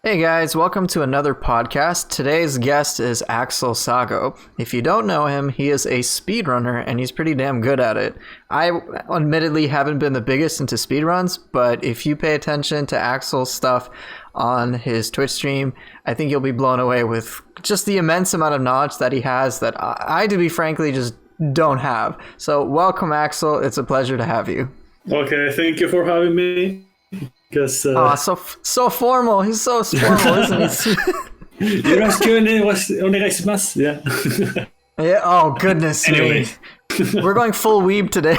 Hey guys, welcome to another podcast. Today's guest is AxelSaGo. If you don't know him, he is a speedrunner and he's pretty damn good at it. I admittedly haven't been the biggest into speedruns, but if you pay attention to Axel's stuff on his Twitch stream, I think you'll be blown away with just the immense amount of knowledge that he has that I to be frankly, just don't have. So welcome, Axel. It's a pleasure to have you. Okay, thank you for having me. Because so formal. He's so formal, isn't he? よろしくお願いします。Yeah. Yeah. Oh goodness Anyway. me. We're going full weeb today.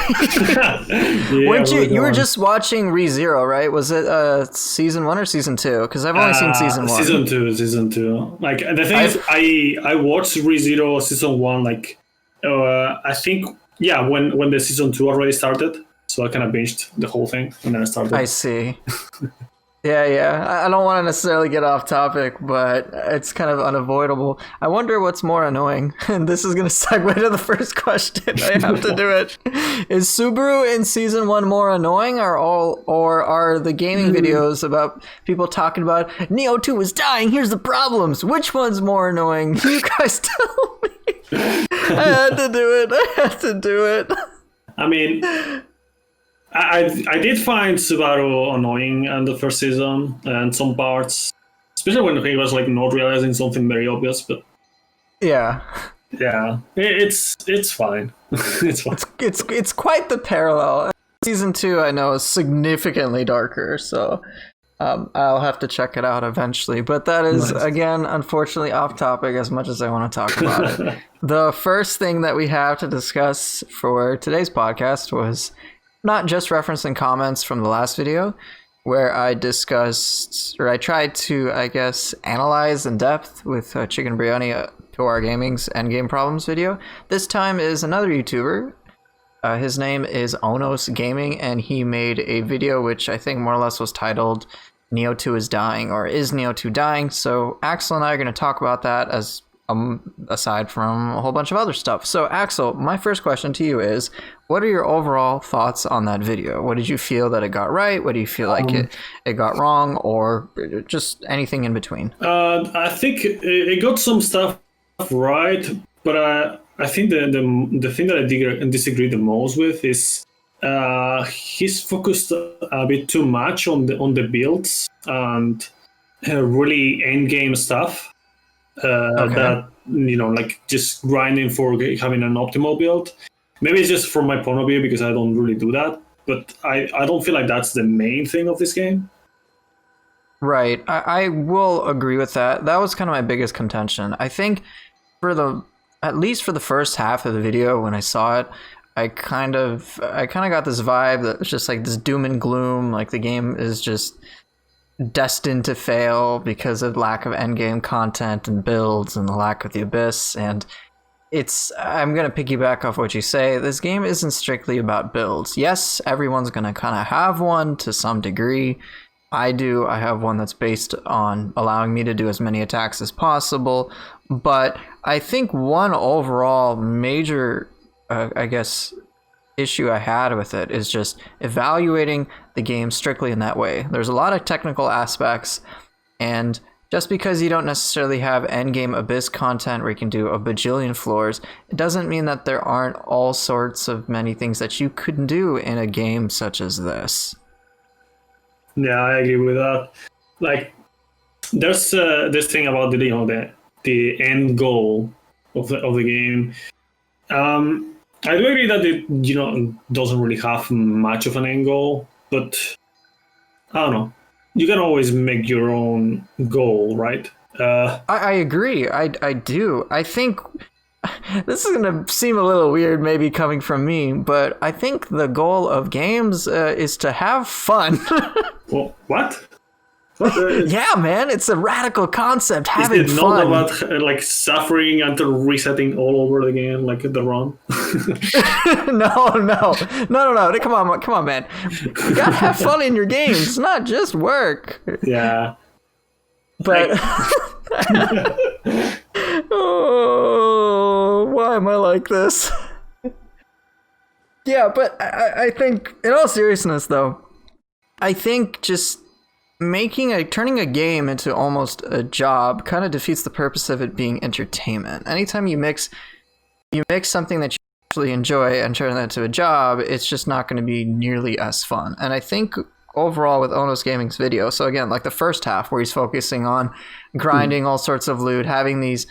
Weren't you were just watching ReZero, right? Was it season 1 or season 2? Because I've only seen season 1. Season two. Like the thing is, I watched ReZero season 1. Like, I think when the season 2 already started. So I kind of binged the whole thing and then I started. I see. Yeah. I don't want to necessarily get off topic, but it's kind of unavoidable. I wonder what's more annoying. And this is going to segue to the first question. I have to do it. Is Subaru in season 1 more annoying or are the gaming videos about people talking about Nioh 2 is dying, here's the problems? Which one's more annoying? You guys tell me. I had to do it. I mean... I did find Subaru annoying in the first season and some parts, especially when he was like not realizing something very obvious. But yeah, it's fine. It's fine. It's quite the parallel. Season 2, I know, is significantly darker, so I'll have to check it out eventually. But that is again, unfortunately, off topic as much as I want to talk about it. The first thing that we have to discuss for today's podcast was not just referencing comments from the last video where I discussed, or I tried to, I guess, analyze in depth with Chicken Biryani to our Gaming's Endgame Problems video. This time is another YouTuber. His name is Onos Gaming, and he made a video which I think more or less was titled Nioh 2 is dying, or is Nioh 2 dying? So Axel and I are going to talk about that as aside from a whole bunch of other stuff. So Axel, my first question to you is, what are your overall thoughts on that video? What did you feel that it got right? What do you feel like it got wrong, or just anything in between? I think it got some stuff right, but I think the thing that I disagree the most with is he's focused a bit too much on the builds and really end game stuff. That, like just grinding for having an optimal build. Maybe it's just from my point of view because I don't really do that, but I don't feel like that's the main thing of this game. Right. I will agree with that. That was kind of my biggest contention. I think at least for the first half of the video when I saw it, I kind of got this vibe that it's just like this doom and gloom, like the game is just destined to fail because of lack of endgame content and builds and the lack of the abyss. And I'm gonna piggyback off what you say. This game isn't strictly about builds. Yes, everyone's gonna kind of have one to some degree. I have one that's based on allowing me to do as many attacks as possible, but I think one overall major issue I had with it is just evaluating the game strictly in that way. There's a lot of technical aspects, and just because you don't necessarily have endgame abyss content where you can do a bajillion floors, it doesn't mean that there aren't all sorts of many things that you could do in a game such as this. Yeah, I agree with that. Like, there's this thing about the end goal of the game. I do agree that it doesn't really have much of an end goal, but I don't know. You can always make your own goal, right? I agree. I do. I think this is going to seem a little weird maybe coming from me, but I think the goal of games is to have fun. Well, what? Yeah, man, it's a radical concept. Having is it fun. Not about like suffering until resetting all over again, like the run? No. Come on, man. You gotta have fun in your games, not just work. Yeah. But oh, why am I like this? Yeah, but I think, in all seriousness, though, I think just turning a game into almost a job kind of defeats the purpose of it being entertainment. Anytime you mix something that you actually enjoy and turn that into a job, it's just not going to be nearly as fun. And I think overall with Onos Gaming's video, so again, like the first half where he's focusing on grinding all sorts of loot, having these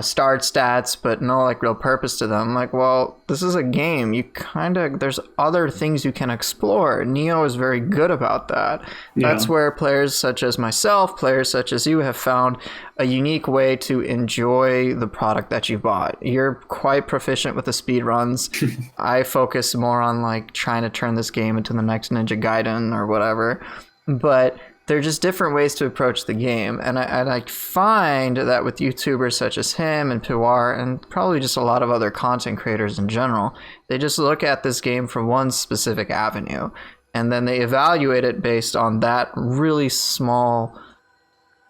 start stats, but no like real purpose to them. Like, well, this is a game. There's other things you can explore. Nioh is very good about that. Yeah. That's where players such as myself, players such as you have found a unique way to enjoy the product that you bought. You're quite proficient with the speed runs. I focus more on like trying to turn this game into the next Ninja Gaiden or whatever. But they're just different ways to approach the game. And I find that with YouTubers such as him and Piwar and probably just a lot of other content creators in general, they just look at this game from one specific avenue. And then they evaluate it based on that really small...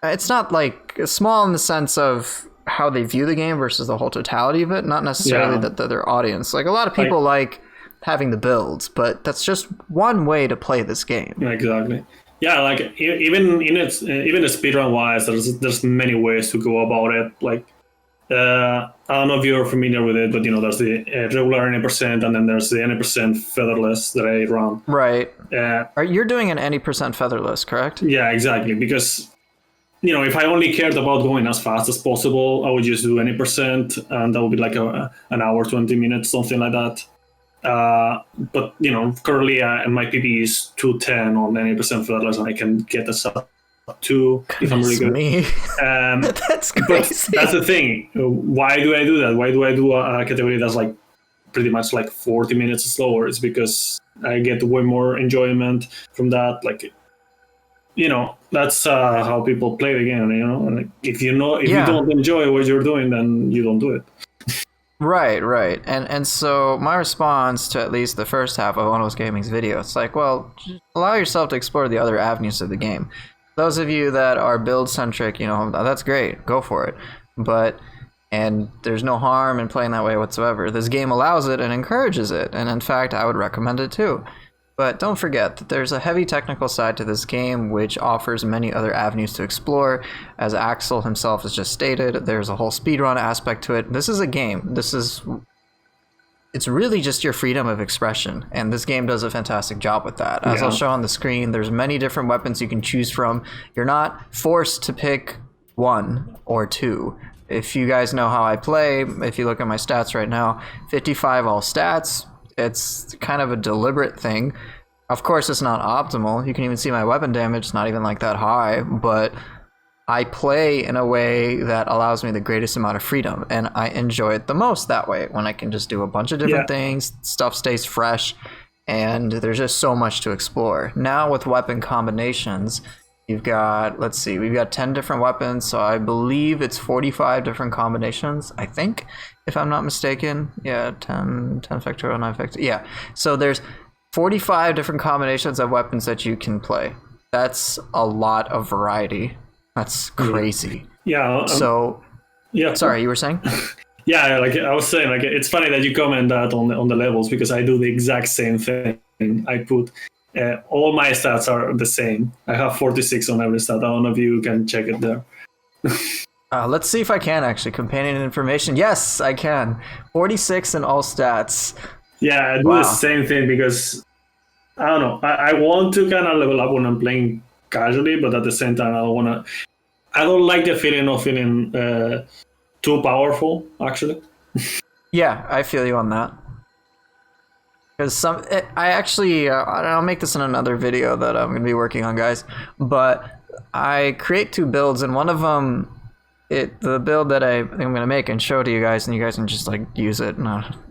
It's not like small in the sense of how they view the game versus the whole totality of it. Not necessarily that their audience. Like a lot of people like having the builds, but that's just one way to play this game. Exactly. Yeah, like even the speedrun wise, there's many ways to go about it. Like I don't know if you're familiar with it, but there's the regular any%, and then there's the any% featherless that I run. Right. You're doing an any% featherless, correct? Yeah, exactly. Because if I only cared about going as fast as possible, I would just do any%, and that would be like an hour, 20 minutes, something like that. But currently my PB is 210 on any% featherless, and I can get this up to if I'm really good. That's crazy. But that's the thing. Why do I do that? Why do I do a category that's like pretty much like 40 minutes slower? It's because I get way more enjoyment from that. Like, that's how people play the game. And if you don't enjoy what you're doing, then you don't do it. Right. And so my response to at least the first half of Onos Gaming's video, it's like, well, just allow yourself to explore the other avenues of the game. Those of you that are build-centric, that's great. Go for it. And there's no harm in playing that way whatsoever. This game allows it and encourages it. And in fact, I would recommend it too. But don't forget that there's a heavy technical side to this game which offers many other avenues to explore. As Axel himself has just stated, there's a whole speedrun aspect to it. This is a game. It's really just your freedom of expression, and this game does a fantastic job with that. As I'll show on the screen, there's many different weapons you can choose from. You're not forced to pick one or two. If you guys know how I play, if you look at my stats right now, 55 all stats. It's kind of a deliberate thing. Of course, it's not optimal. You can even see my weapon damage. It's not even like that high, but I play in a way that allows me the greatest amount of freedom, and I enjoy it the most that way, when I can just do a bunch of different things, stuff stays fresh, and there's just so much to explore. Now with weapon combinations, we've got 10 different weapons, so I believe it's 45 different combinations, I think, if I'm not mistaken. Yeah, 10 factorial, 9 factorial. Yeah, so there's 45 different combinations of weapons that you can play. That's a lot of variety. That's crazy. Yeah. Sorry, you were saying? Yeah, like I was saying, like it's funny that you comment that on the levels, because I do the exact same thing. I put all my stats are the same. I have 46 on every stat. I don't know if you can check it there. Let's see if I can actually. Companion information. Yes, I can. 46 in all stats. Yeah, I do the same thing because, I don't know, I want to kind of level up when I'm playing casually, but at the same time, I don't like the feeling of feeling too powerful, actually. Yeah, I feel you on that. Because I'll make this in another video that I'm going to be working on, guys, but I create 2 builds, and one of them, the build that I'm going to make and show to you guys, and you guys can just like use it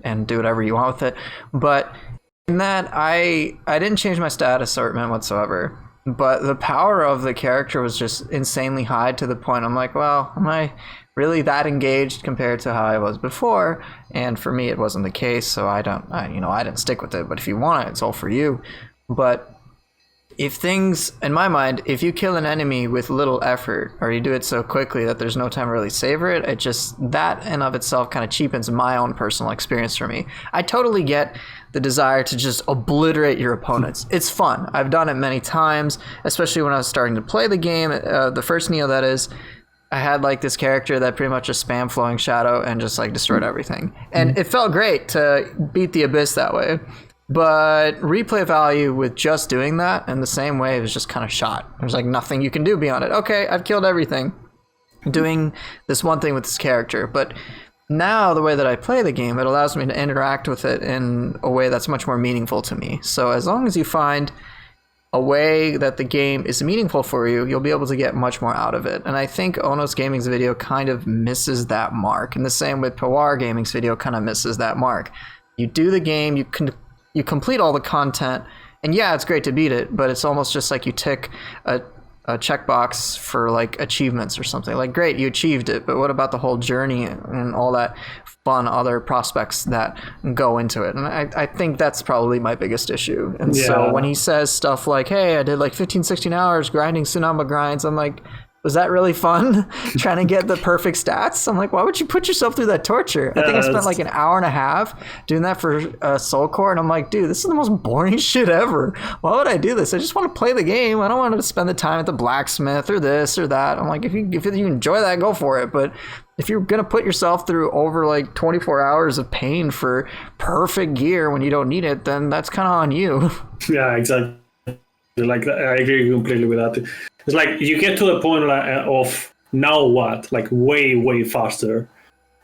and do whatever you want with it. But in that, I didn't change my stat assortment whatsoever, but the power of the character was just insanely high, to the point I'm like, well, am I really that engaged compared to how I was before? And for me, it wasn't the case, so I didn't stick with it. But if you want it, it's all for you. But if things, in my mind, if you kill an enemy with little effort, or you do it so quickly that there's no time to really savor it, it just, that in of itself kind of cheapens my own personal experience for me. I totally get the desire to just obliterate your opponents. It's fun. I've done it many times, especially when I was starting to play the game, the first Nioh that is. I had like this character that pretty much just spam Flowing Shadow and just like destroyed everything. And it felt great to beat the Abyss that way. But replay value with just doing that in the same way is just kind of shot. There's like nothing you can do beyond it. Okay, I've killed everything doing this one thing with this character. But now the way that I play the game, it allows me to interact with it in a way that's much more meaningful to me. So as long as you find a way that the game is meaningful for you, you'll be able to get much more out of it. And I think Onos Gaming's video kind of misses that mark. And the same with PooferLlama Gaming's video kind of misses that mark. You do the game, you complete all the content, and yeah, it's great to beat it, but it's almost just like you tick a checkbox for like achievements or something. Like, great, you achieved it, but what about the whole journey and all that fun other prospects that go into it? And I think that's probably my biggest issue. And so when he says stuff like, hey, I did like 15, 16 hours grinding Tsunama grinds, I'm like, was that really fun? Trying to get the perfect stats? I'm like, why would you put yourself through that torture? I think I spent like an hour and a half doing that for Soul Core, and I'm like, dude, this is the most boring shit ever. Why would I do this? I just want to play the game. I don't want to spend the time at the blacksmith or this or that. I'm like, if you enjoy that, go for it. But if you're going to put yourself through over like 24 hours of pain for perfect gear when you don't need it, then that's kind of on you. Yeah, exactly. Like, I agree completely with that. It's like you get to the point of now what, like way faster.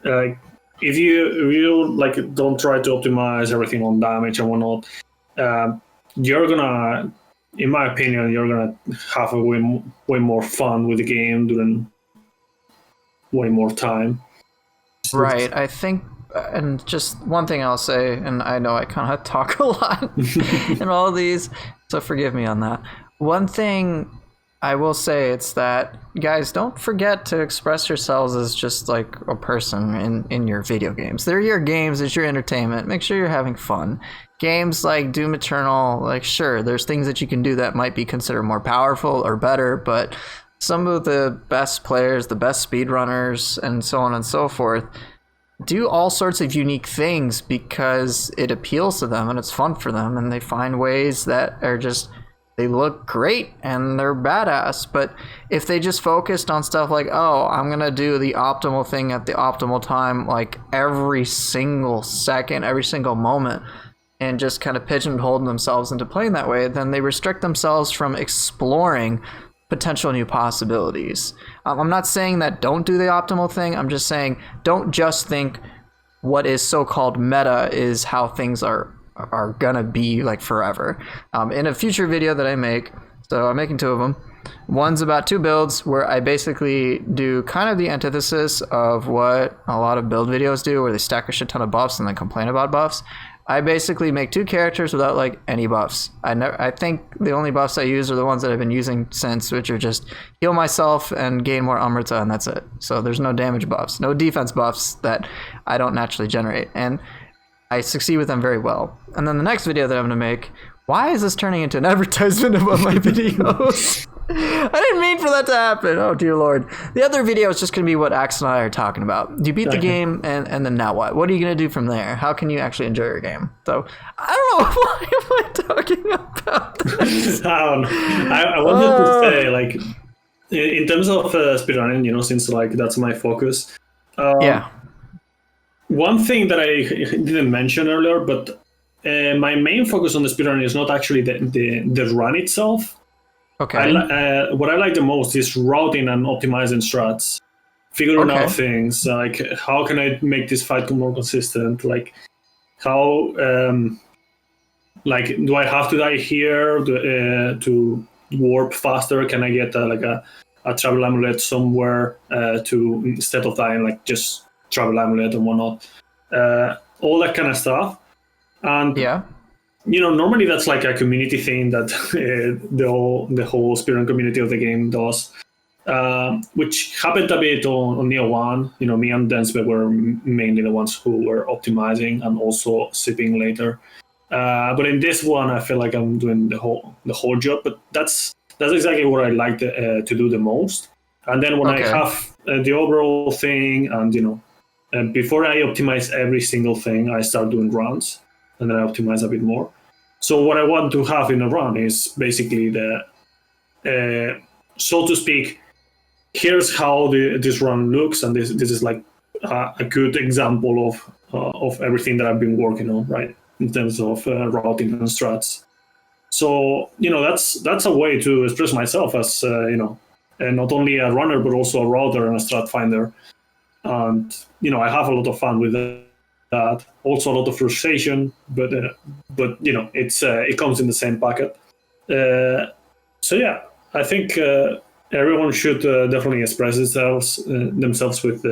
If you like don't try to optimize everything on damage and whatnot, you're gonna, in my opinion, you're gonna have a way more fun with the game during way more time. Right. I think, and just one thing I'll say, and I know I kind of talk a lot in all of these, so forgive me on that. One thing I will say, it's that, guys, don't forget to express yourselves as just like a person in your video games. They're your games, it's your entertainment. Make sure you're having fun. Games like Doom Eternal, like, sure, there's things that you can do that might be considered more powerful or better, but some of the best players, the best speedrunners, and so on and so forth, do all sorts of unique things because it appeals to them and it's fun for them, and they find ways that are just, they look great and they're badass. But if they just focused on stuff like, oh, I'm gonna do the optimal thing at the optimal time, like every single second, every single moment, and just kind of pigeonhole themselves into playing that way, then they restrict themselves from exploring potential new possibilities. I'm not saying that don't do the optimal thing. I'm just saying don't just think what is so-called meta is how things are gonna be like forever. In a future video that I make, so I'm making 2 of them. One's about 2 builds where I basically do kind of the antithesis of what a lot of build videos do, where they stack a shit ton of buffs and then complain about buffs. I basically make 2 characters without like any buffs. I think the only buffs I use are the ones that I've been using since, which are just heal myself and gain more Amrita, and that's it. So there's no damage buffs, no defense buffs that I don't naturally generate, and I succeed with them very well. And then the next video that I'm gonna make, why is this turning into an advertisement about my videos? I didn't mean for that to happen. Oh dear Lord. The other video is just gonna be what Axel and I are talking about. You beat the game, and then now what? What are you gonna do from there? How can you actually enjoy your game? So I don't know, why am I talking about this? I wanted to say, like, in terms of speedrunning, you know, since like that's my focus. Yeah. One thing that I didn't mention earlier, but my main focus on the speedrunning is not actually the run itself. Okay. What I like the most is routing and optimizing strats, figuring out things like how can I make this fight more consistent, like how like do I have to die here to warp faster? Can I get a travel amulet somewhere to, instead of dying, like just travel amulet and whatnot, all that kind of stuff. And yeah, you know, normally that's like a community thing that the whole speedrun community of the game does, which happened a bit on Nioh 1. You know, me and Densbe were mainly the ones who were optimizing and also sipping later. But in this one, I feel like I'm doing the whole job. But that's exactly what I like to do the most. And then when I have the overall thing, and before I optimize every single thing, I start doing runs, and then I optimize a bit more. So what I want to have in a run is basically so to speak, here's how this run looks, and this is like a good example of everything that I've been working on, right, in terms of routing and strats. So that's a way to express myself as not only a runner but also a router and a strat finder, and I have a lot of fun with that. Also a lot of frustration, but it's it comes in the same packet. So yeah, I think everyone should definitely express themselves with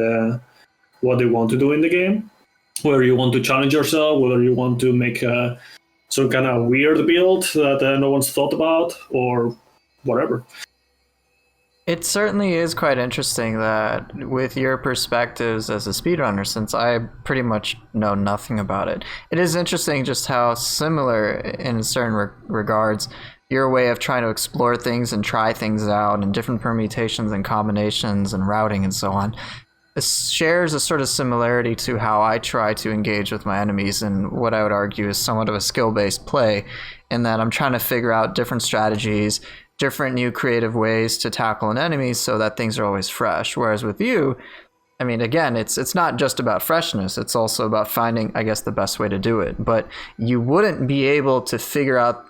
what they want to do in the game. Whether you want to challenge yourself, whether you want to make some kind of weird build that no one's thought about, or whatever. It certainly is quite interesting that with your perspectives as a speedrunner, since I pretty much know nothing about it, it is interesting just how similar in certain regards your way of trying to explore things and try things out and different permutations and combinations and routing and so on. It shares a sort of similarity to how I try to engage with my enemies, and what I would argue is somewhat of a skill-based play, in that I'm trying to figure out different strategies, different new creative ways to tackle an enemy so that things are always fresh. Whereas with you, I mean, again, it's not just about freshness, it's also about finding, I guess, the best way to do it. But you wouldn't be able to figure out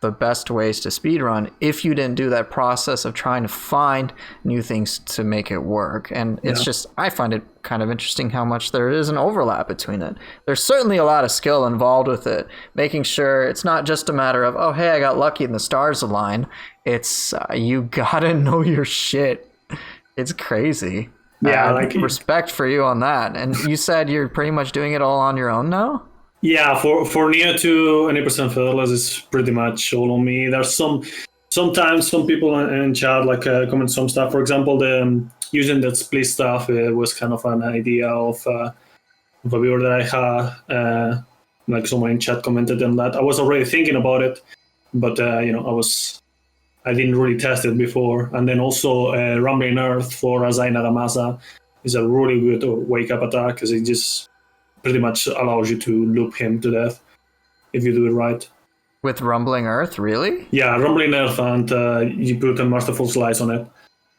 the best ways to speedrun if you didn't do that process of trying to find new things to make it work. And it's just, I find it kind of interesting how much there is an overlap between it. There's certainly a lot of skill involved with it, making sure it's not just a matter of, oh, hey, I got lucky and the stars align. It's you gotta know your shit. It's crazy. Yeah, respect for you on that. And you said you're pretty much doing it all on your own now? Yeah, for Nioh to 100% featherless is pretty much all on me. There's sometimes some people in chat comment some stuff. For example, the using that split stuff was kind of an idea of a viewer that I had. Like someone in chat commented on that. I was already thinking about it, but I didn't really test it before. And then also Rumbling Earth for Azai Nagamasa is a really good wake up attack, because it just pretty much allows you to loop him to death if you do it right. With Rumbling Earth, really? Yeah, Rumbling Earth, and you put a Masterful Slice on it.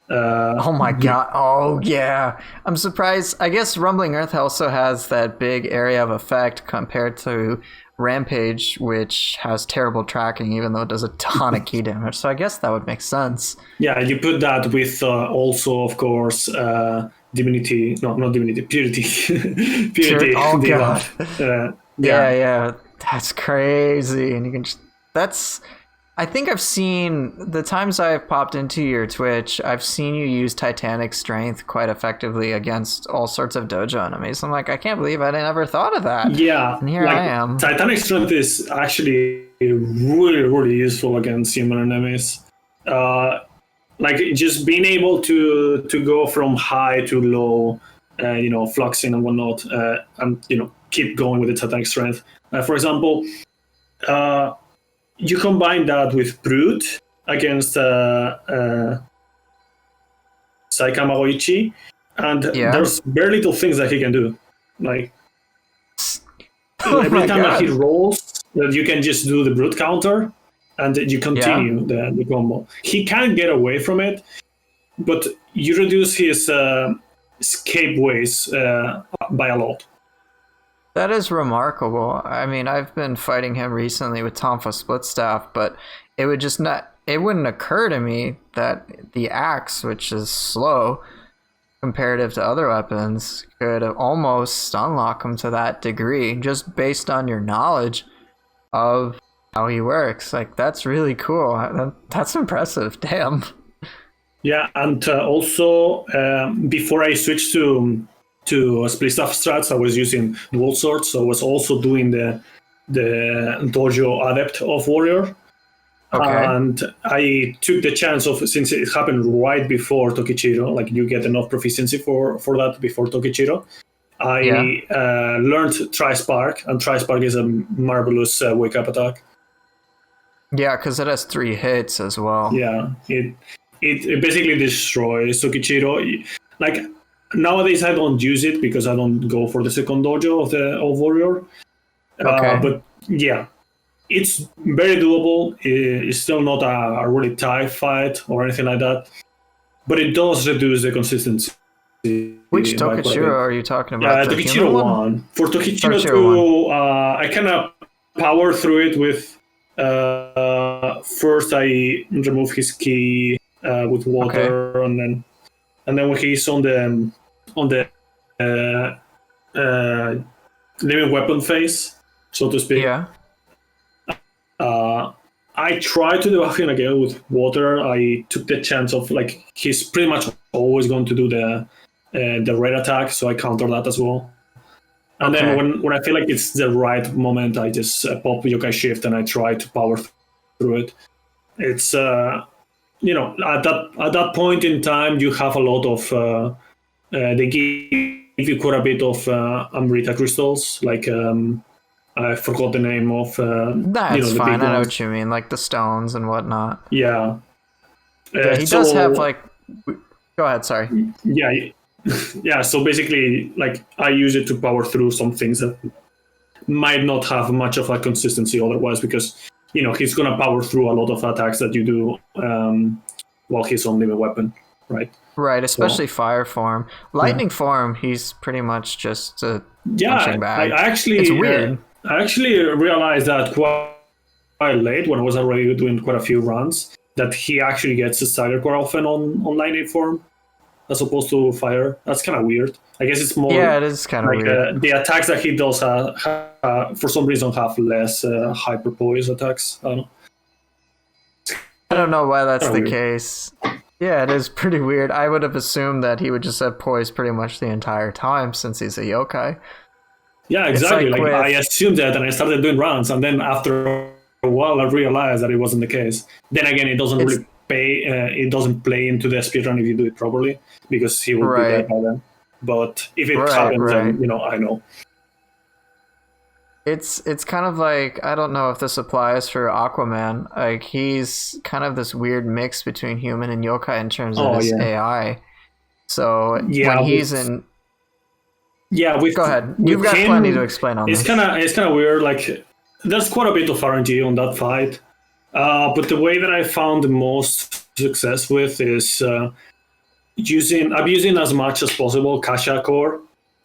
Oh my god. Oh yeah. I'm surprised. I guess Rumbling Earth also has that big area of effect compared to Rampage, which has terrible tracking even though it does a ton of key damage. So I guess that would make sense. Yeah, you put that with also, of course, Divinity. No, not Divinity. Purity. Purity. Oh god. Yeah. That's crazy. And you can just... That's... I think I've seen... The times I've popped into your Twitch, I've seen you use Titanic Strength quite effectively against all sorts of dojo enemies. I'm like, I can't believe I never thought of that. Yeah. And here I am. Titanic Strength is actually really, really useful against human enemies. Just being able to go from high to low, fluxing and whatnot, and keep going with the Titanic Strength. For example, you combine that with Brute against Saikama Goichi, and there's very little things that he can do. Like every time that he rolls, you can just do the Brute counter, and you continue the combo. He can't get away from it, but you reduce his escape ways by a lot. That is remarkable. I mean, I've been fighting him recently with Tonfa Split Staff, but it wouldn't occur to me that the axe, which is slow comparative to other weapons, could almost unlock him to that degree just based on your knowledge of how he works. Like, that's really cool. That's impressive. Damn. Yeah, and also before I switched to split staff strats, I was using dual swords, so I was also doing the dojo adept of warrior. Okay. And I took the chance of, since it happened right before Tokichiro, like you get enough proficiency for that before Tokichiro, I learned Tri-Spark, and Tri-Spark is a marvelous wake-up attack. Yeah, because it has 3 hits as well. Yeah, it basically destroys Tokichiro. Like, nowadays I don't use it because I don't go for the second dojo of Warrior. Okay. But yeah, it's very doable. It's still not a really tight fight or anything like that. But it does reduce the consistency. Which Tokichiro are you talking about? Tokichiro 1. For Tokichiro 2, I kind of power through it with... first I remove his key with water, and then when he's on the living weapon phase, so to speak. Yeah. I tried to do him again with water. I took the chance of, like, he's pretty much always going to do the red attack, so I counter that as well. And then when I feel like it's the right moment, I just pop Yokai Shift and I try to power through it. It's you know, at that point in time, you have a lot of they give you quite a bit of Amrita crystals, like I forgot the name of. That's fine. I know what you mean, like the stones and whatnot. Yeah. Yeah, he does have like. Go ahead. Sorry. Yeah. Yeah, so basically, like, I use it to power through some things that might not have much of a consistency otherwise, because, you know, he's going to power through a lot of attacks that you do while he's on living weapon, right? Right, especially fire form. Lightning form, he's pretty much just a punching bag. It's weird. I actually realized that quite late, when I was already doing quite a few runs, that he actually gets staggered quite often on lightning form, as opposed to fire. That's kind of weird. I guess it's more... Yeah, it is kind of like, weird. The attacks that he does for some reason have less hyper poise attacks. I don't know why that's the case. Yeah, it is pretty weird. I would have assumed that he would just have poise pretty much the entire time, since he's a yokai. Yeah, exactly. Like I assumed that, and I started doing runs, and then after a while I realized that it wasn't the case. Then again, it doesn't really it doesn't play into the speedrun if you do it properly, because he will be dead by then. But if it happens, then, you know, I know. It's kind of like, I don't know if this applies for Aquaman. Like, he's kind of this weird mix between human and yokai in terms of his AI. So when he's in... Yeah, go ahead. You've got plenty to explain on this. It's kind of weird. Like, there's quite a bit of RNG on that fight. But the way that I found the most success with is I'm using as much as possible Kasha core,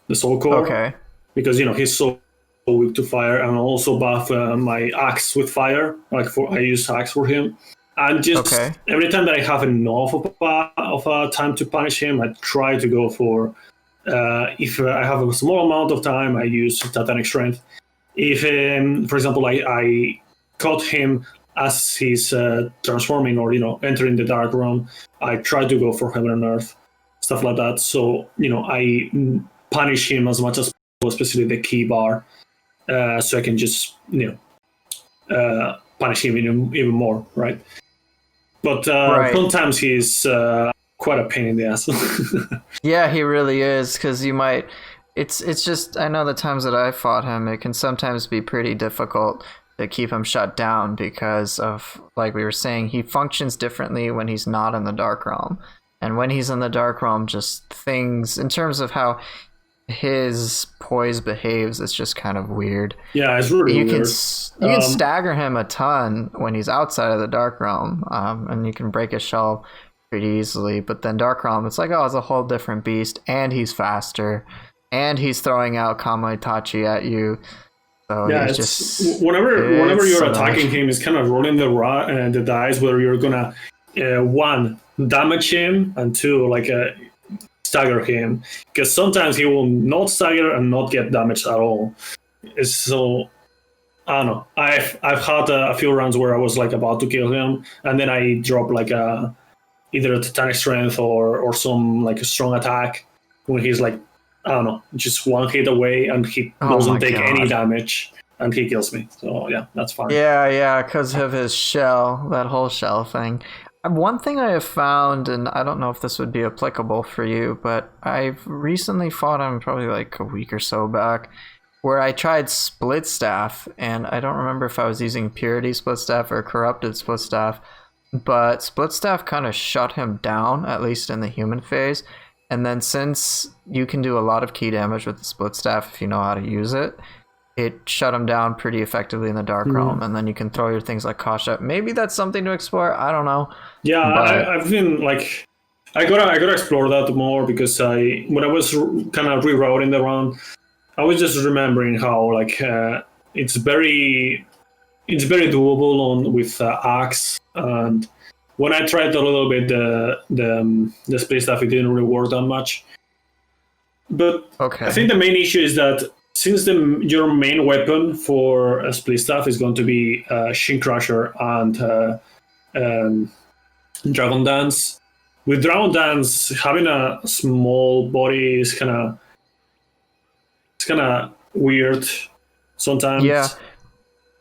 the soul core. Okay. Because, you know, he's so weak to fire, and also buff my axe with fire. Like, I use axe for him. And just every time that I have enough of a time to punish him, I try to go for... if I have a small amount of time, I use Titanic Strength. If, for example, I caught him as he's transforming or, you know, entering the dark realm, I try to go for Heaven and Earth, stuff like that. So, you know, I punish him as much as possible, especially the key bar, so I can just, you know, punish him even more, right? But sometimes he's quite a pain in the ass. Yeah, he really is, because you might... It's just, I know the times that I fought him, it can sometimes be pretty difficult to keep him shut down because of, like we were saying, he functions differently when he's not in the Dark Realm. And when he's in the Dark Realm, just things, in terms of how his poise behaves, it's just kind of weird. Yeah, it's really weird. You can stagger him a ton when he's outside of the Dark Realm, and you can break his shell pretty easily. But then Dark Realm, it's like, oh, it's a whole different beast, and he's faster, and he's throwing out Kamaitachi at you. So yeah, it's just whenever you're attacking him, it's kind of rolling the dice whether you're gonna one, damage him, and two, like stagger him, because sometimes he will not stagger and not get damaged at all. So I don't know. I've had a few rounds where I was like about to kill him, and then I drop like either a Titanic Strength or some like a strong attack when he's like, I don't know, just one hit away, and he doesn't take any damage, and he kills me. So yeah, that's fine. Yeah, because of his shell, that whole shell thing. One thing I have found, and I don't know if this would be applicable for you, but I've recently fought him probably like a week or so back, where I tried split staff, and I don't remember if I was using purity split staff or corrupted split staff, but split staff kind of shut him down, at least in the human phase. And then since you can do a lot of key damage with the split staff if you know how to use it, it shut him down pretty effectively in the Dark Realm, and then you can throw your things like Kasha. Maybe that's something to explore. I don't know. Yeah, I've been like, I gotta explore that more, because when I was kind of rerouting the run, I was just remembering how like it's very doable on with Axe, and when I tried a little bit the split stuff, it didn't really work that much. But okay. I think the main issue is that since your main weapon for a split staff is going to be Shin Crusher and Dragon Dance, with Dragon Dance having a small body is kind of weird sometimes. Yeah.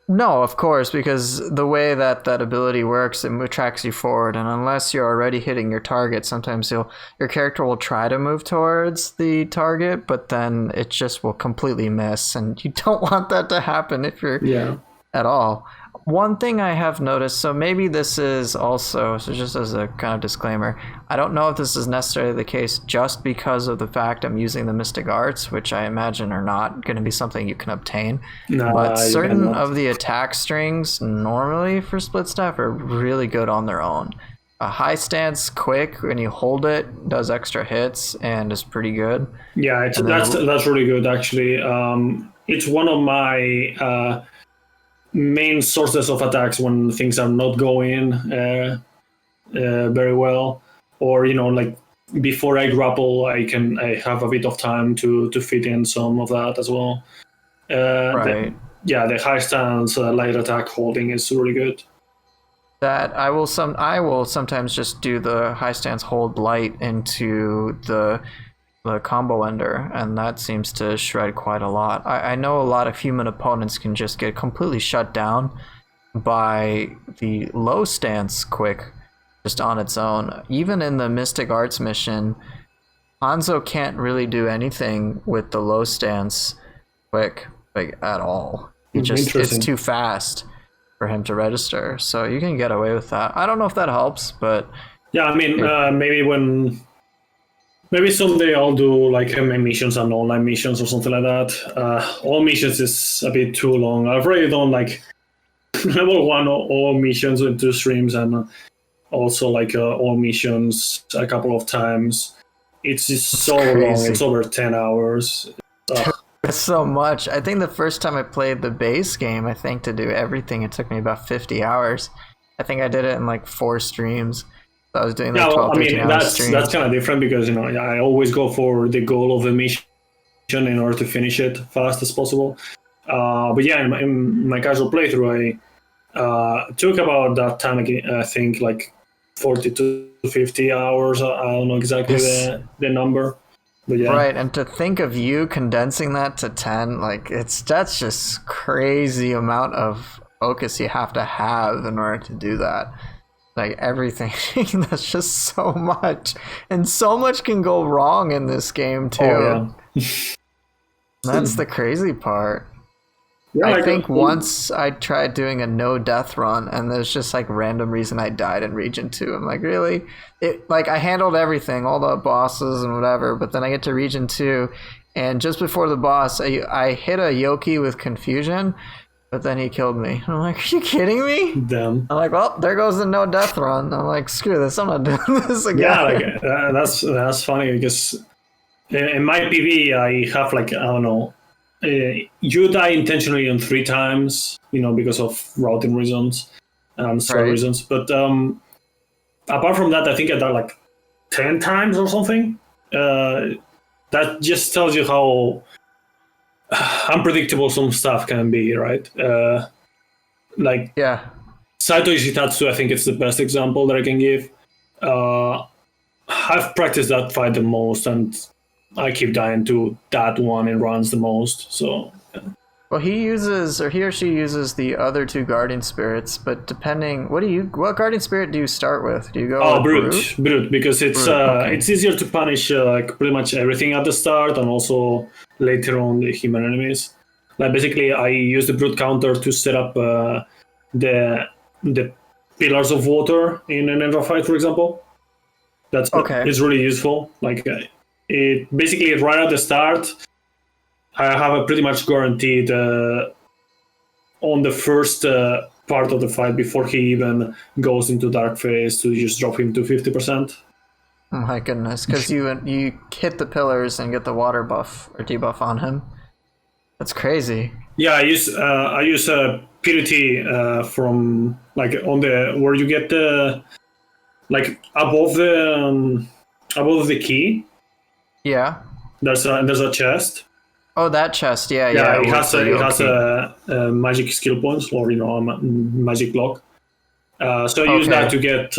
No, of course, because the way that ability works, it tracks you forward, and unless you're already hitting your target, sometimes your character will try to move towards the target, but then it just will completely miss, and you don't want that to happen if you're at all. One thing I have noticed, so maybe this is also, so just as a kind of disclaimer, I don't know if this is necessarily the case just because of the fact I'm using the Mystic Arts, which I imagine are not going to be something you can obtain. No, but certain of the attack strings normally for split staff are really good on their own. A high stance quick, when you hold it, does extra hits and is pretty good. Yeah, that's really good actually. It's one of my main sources of attacks when things are not going very well, or like before I grapple, I have a bit of time to fit in some of that as well. Right. The high stance light attack holding is really good. That I will sometimes just do the high stance hold light into the combo ender, and that seems to shred quite a lot. I know a lot of human opponents can just get completely shut down by the low stance quick just on its own. Even in the Mystic Arts mission, Hanzo can't really do anything with the low stance quick like at all. It's too fast for him to register, so you can get away with that. I don't know if that helps, but yeah, I mean, maybe someday I'll do like missions and online missions or something like that. All missions is a bit too long. I've already done like level 1 all missions with 2 streams, and also like all missions a couple of times. It's just so long. It's over 10 hours. That's so much. I think the first time I played the base game, I think to do everything, it took me about 50 hours. I think I did it in like 4 streams. I was doing like 12, 13 hours streams. That's kind of different because I always go for the goal of the mission in order to finish it fast as possible. But yeah, in my casual playthrough, I took about that time again. I think like 40 to 50 hours. I don't know exactly the number. But yeah. Right, and to think of you condensing that to 10, like that's just crazy amount of focus you have to have in order to do that. Like everything, that's just so much, and so much can go wrong in this game too. Oh, yeah. That's the crazy part. Yeah, I think once I tried doing a no death run, and there's just like random reason I died in region 2. I'm like, really? I handled everything, all the bosses and whatever, but then I get to region 2, and just before the boss, I hit a Yoki with confusion. But then he killed me. I'm like, are you kidding me? Damn. I'm like, well, there goes the no death run. I'm like, screw this. I'm not doing this again. Yeah, that's funny because in my PV, I have like, I don't know, you die intentionally on 3 times, because of routing reasons and story reasons. But apart from that, I think I died like 10 times or something. That just tells you how unpredictable some stuff can be, right? Saito Ishitatsu, I think it's the best example that I can give. I've practiced that fight the most, and I keep dying to that one in runs the most. So Well, he or she uses the other two guardian spirits, but depending, what guardian spirit do you start with? Do you go with brute, because it's okay. it's easier to punish like pretty much everything at the start and also later on the human enemies. Like basically, I use the brute counter to set up the pillars of water in an Enva fight, for example. That's okay. It's really useful. Like it basically right at the start, I have a pretty much guaranteed on the first part of the fight before he even goes into dark phase to just drop him to 50%. Oh my goodness, because you hit the pillars and get the water buff or debuff on him. That's crazy. Yeah, I use purity from like on the where you get the like above the key. Yeah. There's a chest. Oh, that chest. Yeah. It has a magic skill points or a magic block. So I use that to get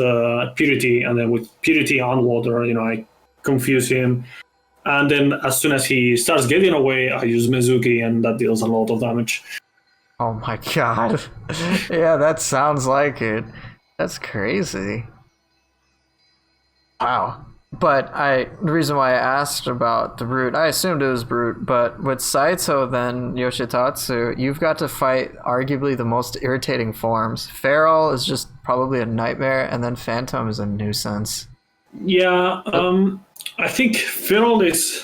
purity, and then with purity on water, I confuse him. And then as soon as he starts getting away, I use Mizuki, and that deals a lot of damage. Oh my god. Yeah, that sounds like it. That's crazy. Wow. But the reason why I asked about the brute, I assumed it was brute, but with Saito then, Yoshitatsu, you've got to fight arguably the most irritating forms. Feral is just probably a nightmare, and then Phantom is a nuisance. Yeah, I think Feral is...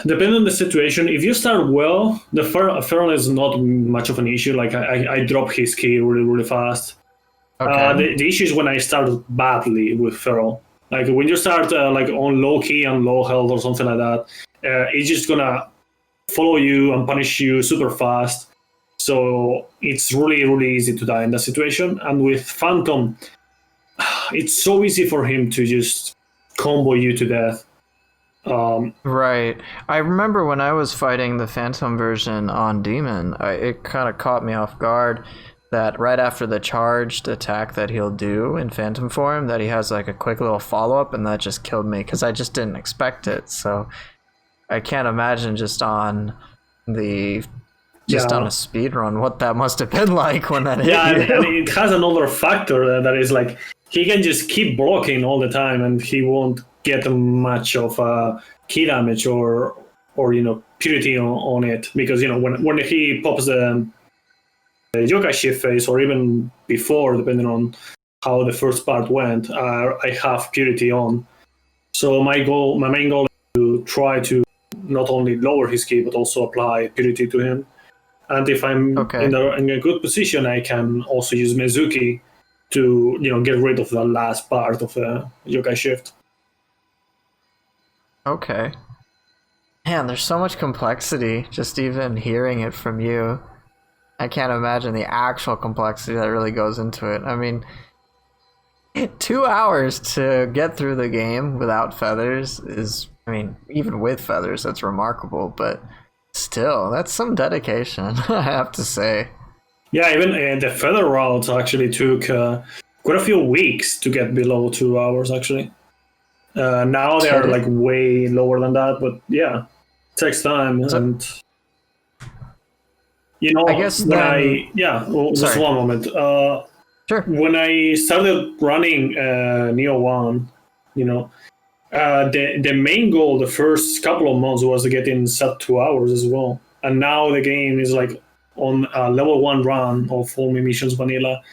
Depending on the situation, if you start well, the Feral is not much of an issue. Like, I drop his key really, really fast. Okay. The issue is when I start badly with Feral. Like when you start like on low key and low health or something like that, it's just gonna follow you and punish you super fast. So it's really, really easy to die in that situation. And with Phantom, it's so easy for him to just combo you to death. Right. I remember when I was fighting the Phantom version on Demon, it kind of caught me off guard that right after the charged attack that he'll do in Phantom form, that he has like a quick little follow-up, and that just killed me because I just didn't expect it. So I can't imagine just on a speed run what that must have been like when that hit you. And it has another factor that is like he can just keep blocking all the time and he won't get much of key damage or purity on it, because when he pops the Yokai Shift phase, or even before, depending on how the first part went, I have purity on. So my main goal is to try to not only lower his key but also apply purity to him. And if I'm in a good position, I can also use Mizuki to get rid of the last part of the Yokai Shift. Okay. Man, there's so much complexity just even hearing it from you. I can't imagine the actual complexity that really goes into it. I mean, 2 hours to get through the game without feathers is, even with feathers, that's remarkable, but still, that's some dedication, I have to say. Yeah, even the feather routes actually took quite a few weeks to get below 2 hours, actually. Now they're like way lower than that, but yeah, it takes time. And I guess just one moment. Sure. When I started running Nioh 1, the main goal the first couple of months was getting sub 2 hours as well. And now the game is like on a level 1 run of all missions vanilla.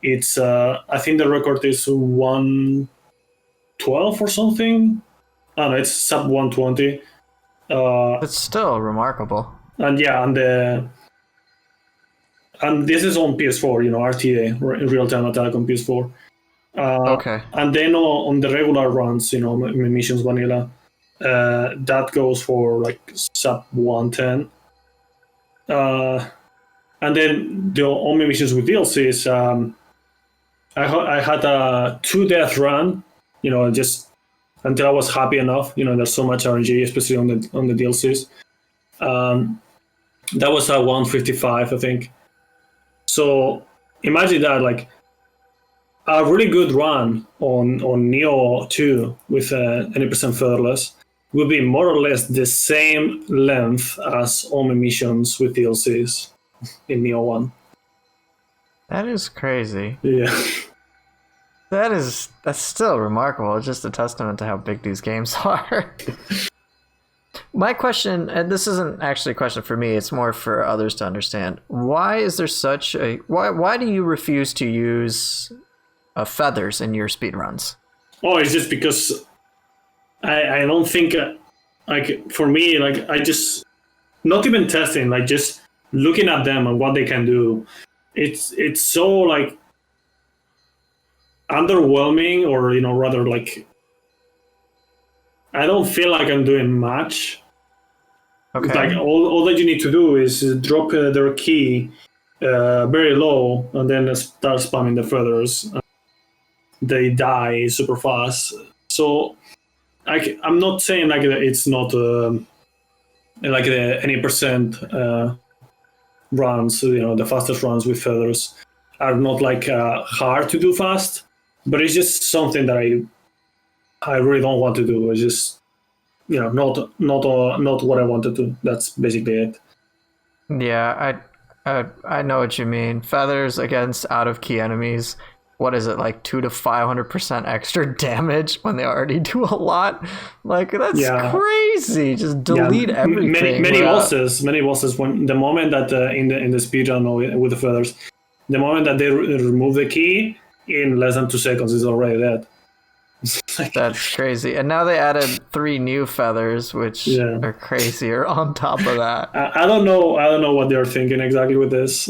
It's I think the record is 112 or something. I don't know, it's sub 120. It's still remarkable. And and this is on PS4, RTA, real-time attack on PS4. And then on the regular runs, missions vanilla, that goes for like sub 110. And then the only missions with DLCs, I had a 2-death run, just until I was happy enough. There's so much RNG, especially on the DLCs. That was a 155, I think. So imagine that, like a really good run on Nioh 2 with 20% featherless will be more or less the same length as Ome missions with DLCs in Nioh 1. That is crazy. Yeah. That's still remarkable. It's just a testament to how big these games are. My question, and this isn't actually a question for me, it's more for others to understand. Why is there such a... Why do you refuse to use feathers in your speedruns? Oh, it's just because I don't think... like, for me, like, I just... Not even testing, like, just looking at them and what they can do. It's so, like, underwhelming, or, you know, rather, like... I don't feel like I'm doing much. Okay. Like all that you need to do is drop their key very low and then start spamming the feathers. They die super fast. So I'm not saying like it's not like any percent runs. You know, the fastest runs with feathers are not like hard to do fast, but it's just something that I really don't want to do. It's just, you know, not what I want to do. That's basically it. Yeah, I know what you mean. Feathers against out of key enemies. What is it, like 200 to 500% extra damage when they already do a lot? Like, that's crazy. Just delete everything. Many bosses. When the moment that in the speedrun with the feathers, the moment that they remove the key, in less than 2 seconds, it's already dead. That's crazy. And now they added 3 new feathers, which are crazier on top of that. I don't know what they're thinking exactly with this.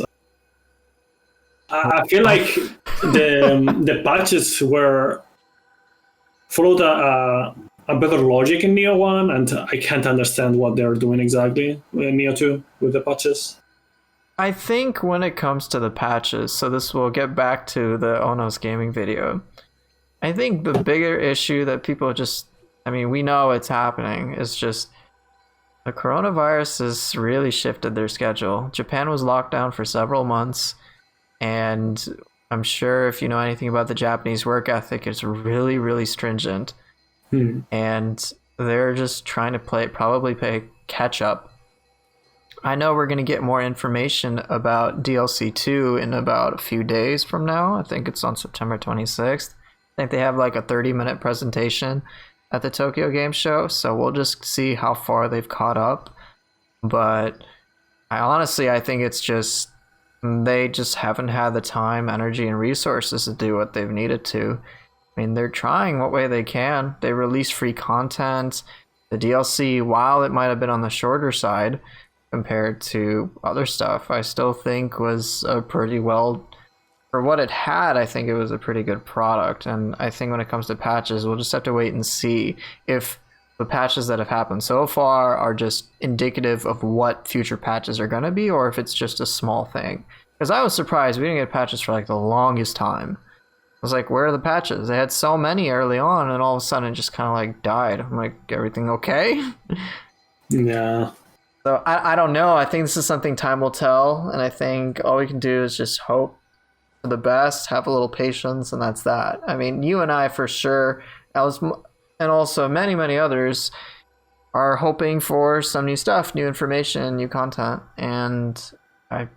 I feel like the patches were followed a better logic in Nioh 1, and I can't understand what they're doing exactly in Nioh 2 with the patches. I think when it comes to the patches, so this will get back to the Onos Gaming video, I think the bigger issue that people just, I mean, we know it's happening, is just the coronavirus has really shifted their schedule. Japan was locked down for several months, and I'm sure if you know anything about the Japanese work ethic, it's really, really stringent. And they're just trying to probably play catch up. I know we're going to get more information about DLC 2 in about a few days from now. I think it's on September 26th. I think they have like a 30-minute presentation at the Tokyo Game Show, so we'll just see how far they've caught up. But I think it's just they just haven't had the time, energy, and resources to do what they've needed to. I mean, they're trying what way they can. They release free content. The DLC, while it might have been on the shorter side compared to other stuff, I still think was a pretty well... For what it had, I think it was a pretty good product. And I think when it comes to patches, we'll just have to wait and see if the patches that have happened so far are just indicative of what future patches are going to be, or if it's just a small thing. Because I was surprised we didn't get patches for like the longest time. I was like, where are the patches? They had so many early on, and all of a sudden it just kind of like died. I'm like, everything okay? Yeah. So I don't know. I think this is something time will tell, and I think all we can do is just hope for the best, have a little patience, and that's that. I mean, you and I for sure, and also many others are hoping for some new stuff, new information, new content, and I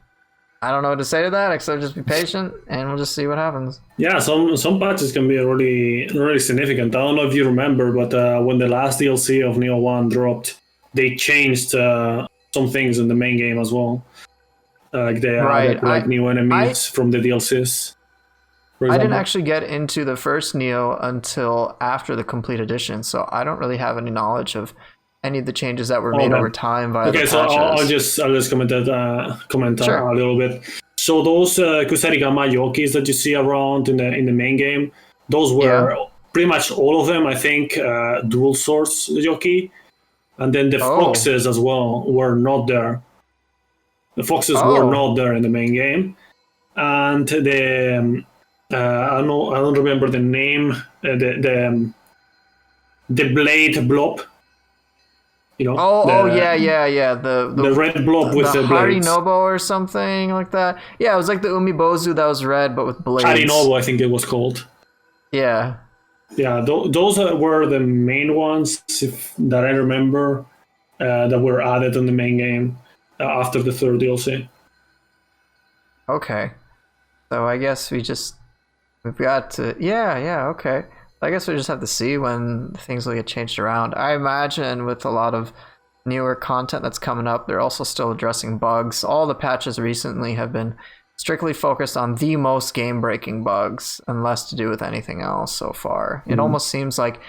don't know what to say to that except just be patient, and we'll just see what happens. Yeah, some patches can be really significant. I don't know if you remember, but when the last DLC of Nioh 1 dropped, they changed some things in the main game as well. Like they added like new enemies from the DLCs. I didn't actually get into the first Nioh until after the complete edition, so I don't really have any knowledge of any of the changes that were made over time via the patches. So I'll just comment a little bit. So those Kusarigama Yokis that you see around in the main game, those were pretty much all of them, I think, dual source Yoki, and then the foxes as well were not there. The foxes were not there in the main game, and the I don't remember the name. The blade blob. You know. The red blob with the blades. Harinobo or something like that. Yeah, it was like the Umibozu that was red but with blades. Harinobo, I think it was called. Yeah. Yeah, those were the main ones that I remember that were added in the main game after the third DLC. Okay. So I guess we've got to, yeah, okay. I guess we just have to see when things will get changed around. I imagine with a lot of newer content that's coming up, they're also still addressing bugs. All the patches recently have been strictly focused on the most game-breaking bugs and less to do with anything else so far. It almost seems like,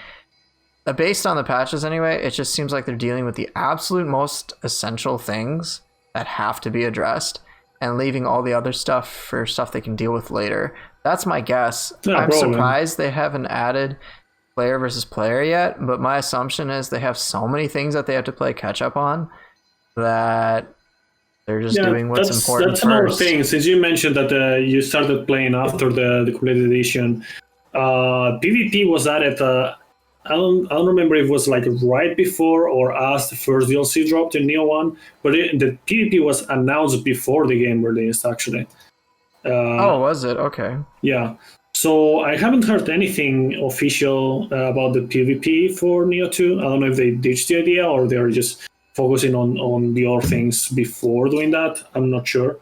based on the patches anyway, it just seems like they're dealing with the absolute most essential things that have to be addressed and leaving all the other stuff for stuff they can deal with later. That's my guess. I'm surprised they haven't added player versus player yet, but my assumption is they have so many things that they have to play catch up on that they're just doing what's important that's first. Another thing. Since you mentioned that you started playing after the completed edition, PvP was added. I don't remember if it was like right before or as the first DLC dropped in Nioh 1, but the PvP was announced before the game released, actually. Was it? Okay. Yeah. So I haven't heard anything official about the PvP for Nioh 2. I don't know if they ditched the idea or they're just focusing on the other things before doing that. I'm not sure.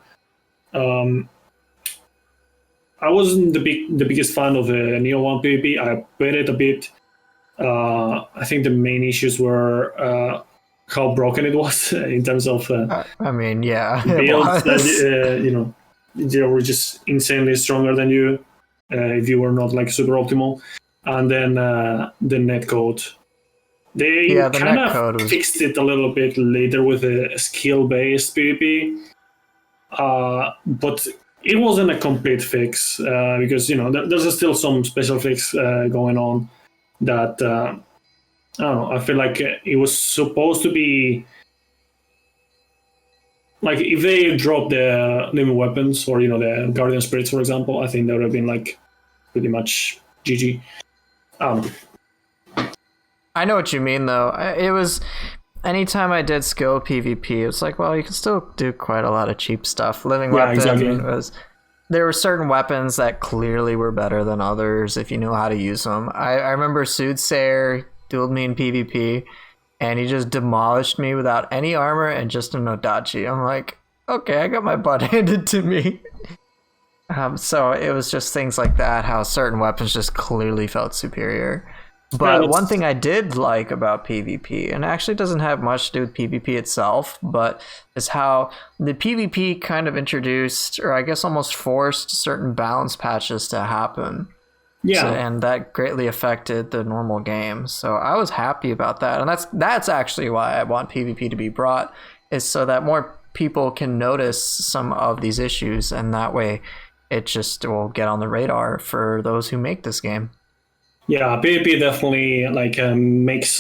I wasn't the biggest fan of the Nioh 1 PvP. I played it a bit. I think the main issues were how broken it was in terms of I mean, yeah, builds that they were just insanely stronger than you if you were not like super optimal. And then the netcode. They kind of fixed it a little bit later with a skill-based PvP, but it wasn't a complete fix because there's still some special fix going on that I don't know. I feel like it was supposed to be like if they dropped the new weapons or the Guardian Spirits, for example, I think that would have been like pretty much GG. I know what you mean, though. It was anytime I did skill PvP, it was like, well, you can still do quite a lot of cheap stuff. Living weapons was. There were certain weapons that clearly were better than others if you knew how to use them. I remember Soothsayer dueled me in PvP, and he just demolished me without any armor and just an Odachi. I'm like, okay, I got my butt handed to me. So it was just things like that, how certain weapons just clearly felt superior. But one thing I did like about PvP, and actually doesn't have much to do with PvP itself, but is how the PvP kind of introduced, or I guess almost forced, certain balance patches to happen. Yeah. And that greatly affected the normal game. So I was happy about that. And that's actually why I want PvP to be brought, is so that more people can notice some of these issues, and that way it just will get on the radar for those who make this game. Yeah, PvP definitely makes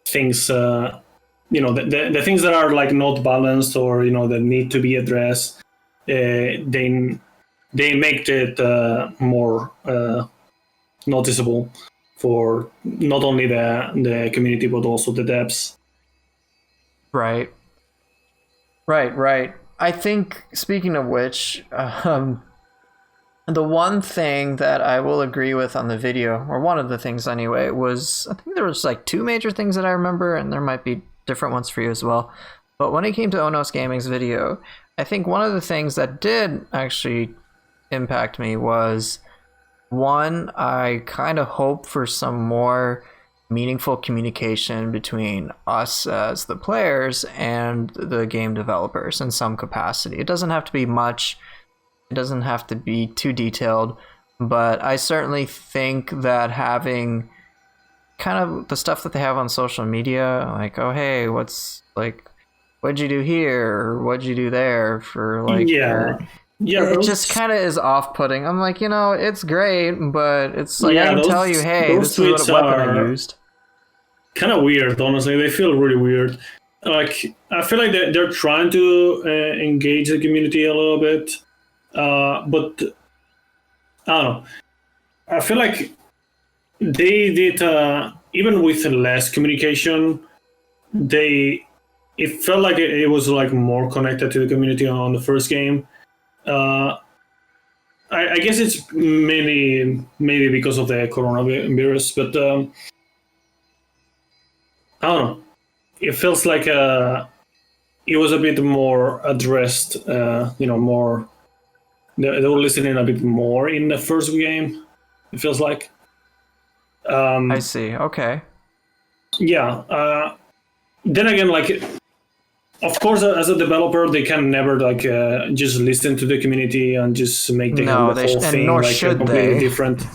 things, the things that are like not balanced or that need to be addressed. They make it more noticeable for not only the community but also the devs. Right. I think, speaking of which, the one thing that I will agree with on the video, or one of the things anyway, was I think there was like two major things that I remember, and there might be different ones for you as well. But when it came to Onos Gaming's video, I think one of the things that did actually impact me was, one, I kind of hope for some more meaningful communication between us as the players and the game developers in some capacity. It doesn't have to be much. It doesn't have to be too detailed, but I certainly think that having kind of the stuff that they have on social media, like, oh, hey, what'd you do here? Or what'd you do there? For like, it just kind of is off-putting. I'm like, it's great, but it's like, I can tell you, hey, this is what weapon I used. Kind of weird, honestly. They feel really weird. Like, I feel like they're trying to engage the community a little bit. But I don't know. I feel like they did even with less communication. It felt like it was like more connected to the community on the first game. I guess it's maybe because of the coronavirus, but I don't know. It feels like it was a bit more addressed. More they were listening a bit more in the first game. It feels like. I see. Okay. Yeah. Then again, like, of course, as a developer, they can never just listen to the community and just make the whole thing nor like should completely they. different,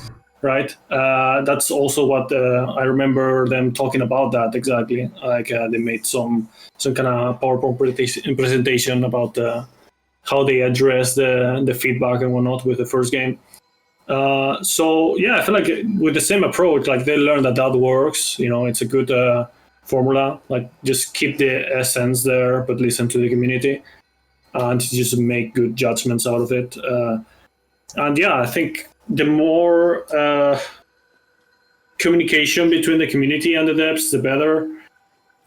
right? That's also what I remember them talking about that exactly. Like they made some kind of PowerPoint presentation about how they address the feedback and whatnot with the first game. So yeah, I feel like with the same approach, like they learned that works. It's a good formula. Like just keep the essence there, but listen to the community and just make good judgments out of it. And yeah, I think the more communication between the community and the devs, the better.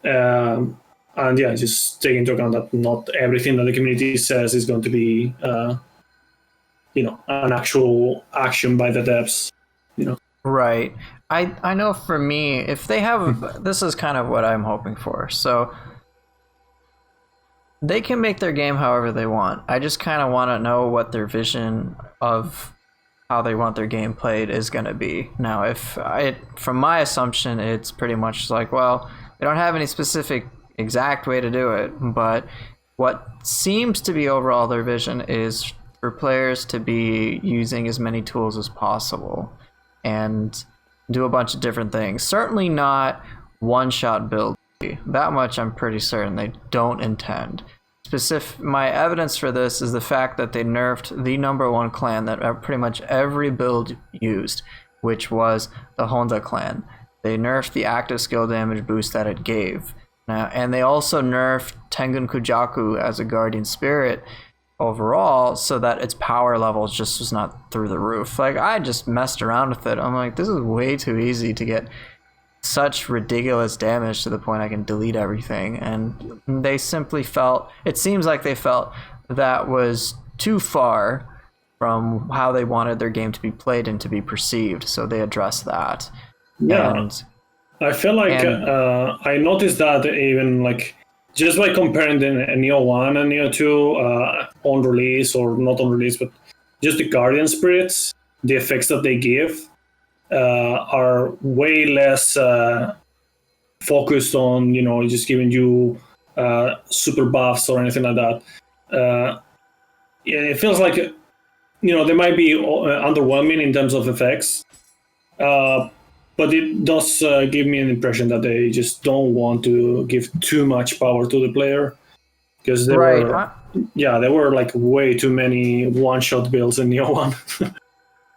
And yeah, just take into account that not everything that the community says is going to be an actual action by the devs. Right. I know for me, if they have, this is kind of what I'm hoping for. So they can make their game however they want. I just kind of want to know what their vision of how they want their game played is going to be. Now, from my assumption, it's pretty much like, well, they don't have any specific exact way to do it, but what seems to be overall their vision is for players to be using as many tools as possible and do a bunch of different things. Certainly not one-shot build. That much I'm pretty certain they don't intend. My evidence for this is the fact that they nerfed the #1 clan that pretty much every build used, which was the Honda clan. They nerfed the active skill damage boost that it gave. And they also nerfed Tengen Kujaku as a guardian spirit overall, so that its power level just was not through the roof. Like, I just messed around with it. I'm like, this is way too easy to get such ridiculous damage to the point I can delete everything. And they simply it seems like they felt that was too far from how they wanted their game to be played and to be perceived, so they addressed that. Yeah, I feel like I noticed that even like just by comparing the Nioh 1 and Nioh 2 on release or not on release, but just the Guardian Spirits, the effects that they give are way less focused on, just giving you super buffs or anything like that. It feels like, they might be underwhelming in terms of effects. But it does give me an impression that they just don't want to give too much power to the player, because there were like way too many one-shot builds in Nioh 1.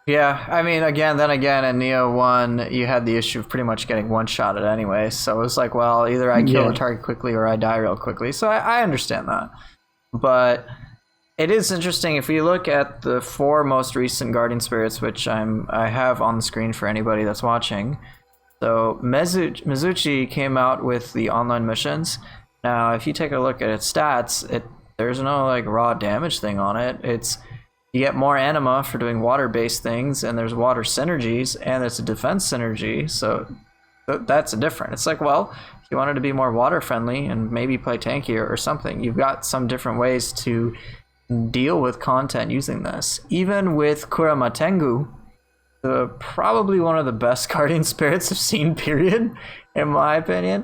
Yeah, I mean, then again, in Nioh 1, you had the issue of pretty much getting one-shotted anyway, so it was like, well, either I kill a target quickly or I die real quickly, so I understand that. But it is interesting, if you look at the 4 most recent Guardian Spirits, which I have on the screen for anybody that's watching. So Mizuchi came out with the online missions. Now, if you take a look at its stats, there's no like raw damage thing on it. You get more anima for doing water-based things, and there's water synergies, and it's a defense synergy, so that's different. It's like, well, if you wanted to be more water-friendly and maybe play tankier or something, you've got some different ways to deal with content using this. Even with Kurama Tengu, probably one of the best Guardian Spirits I've seen, period, in my opinion.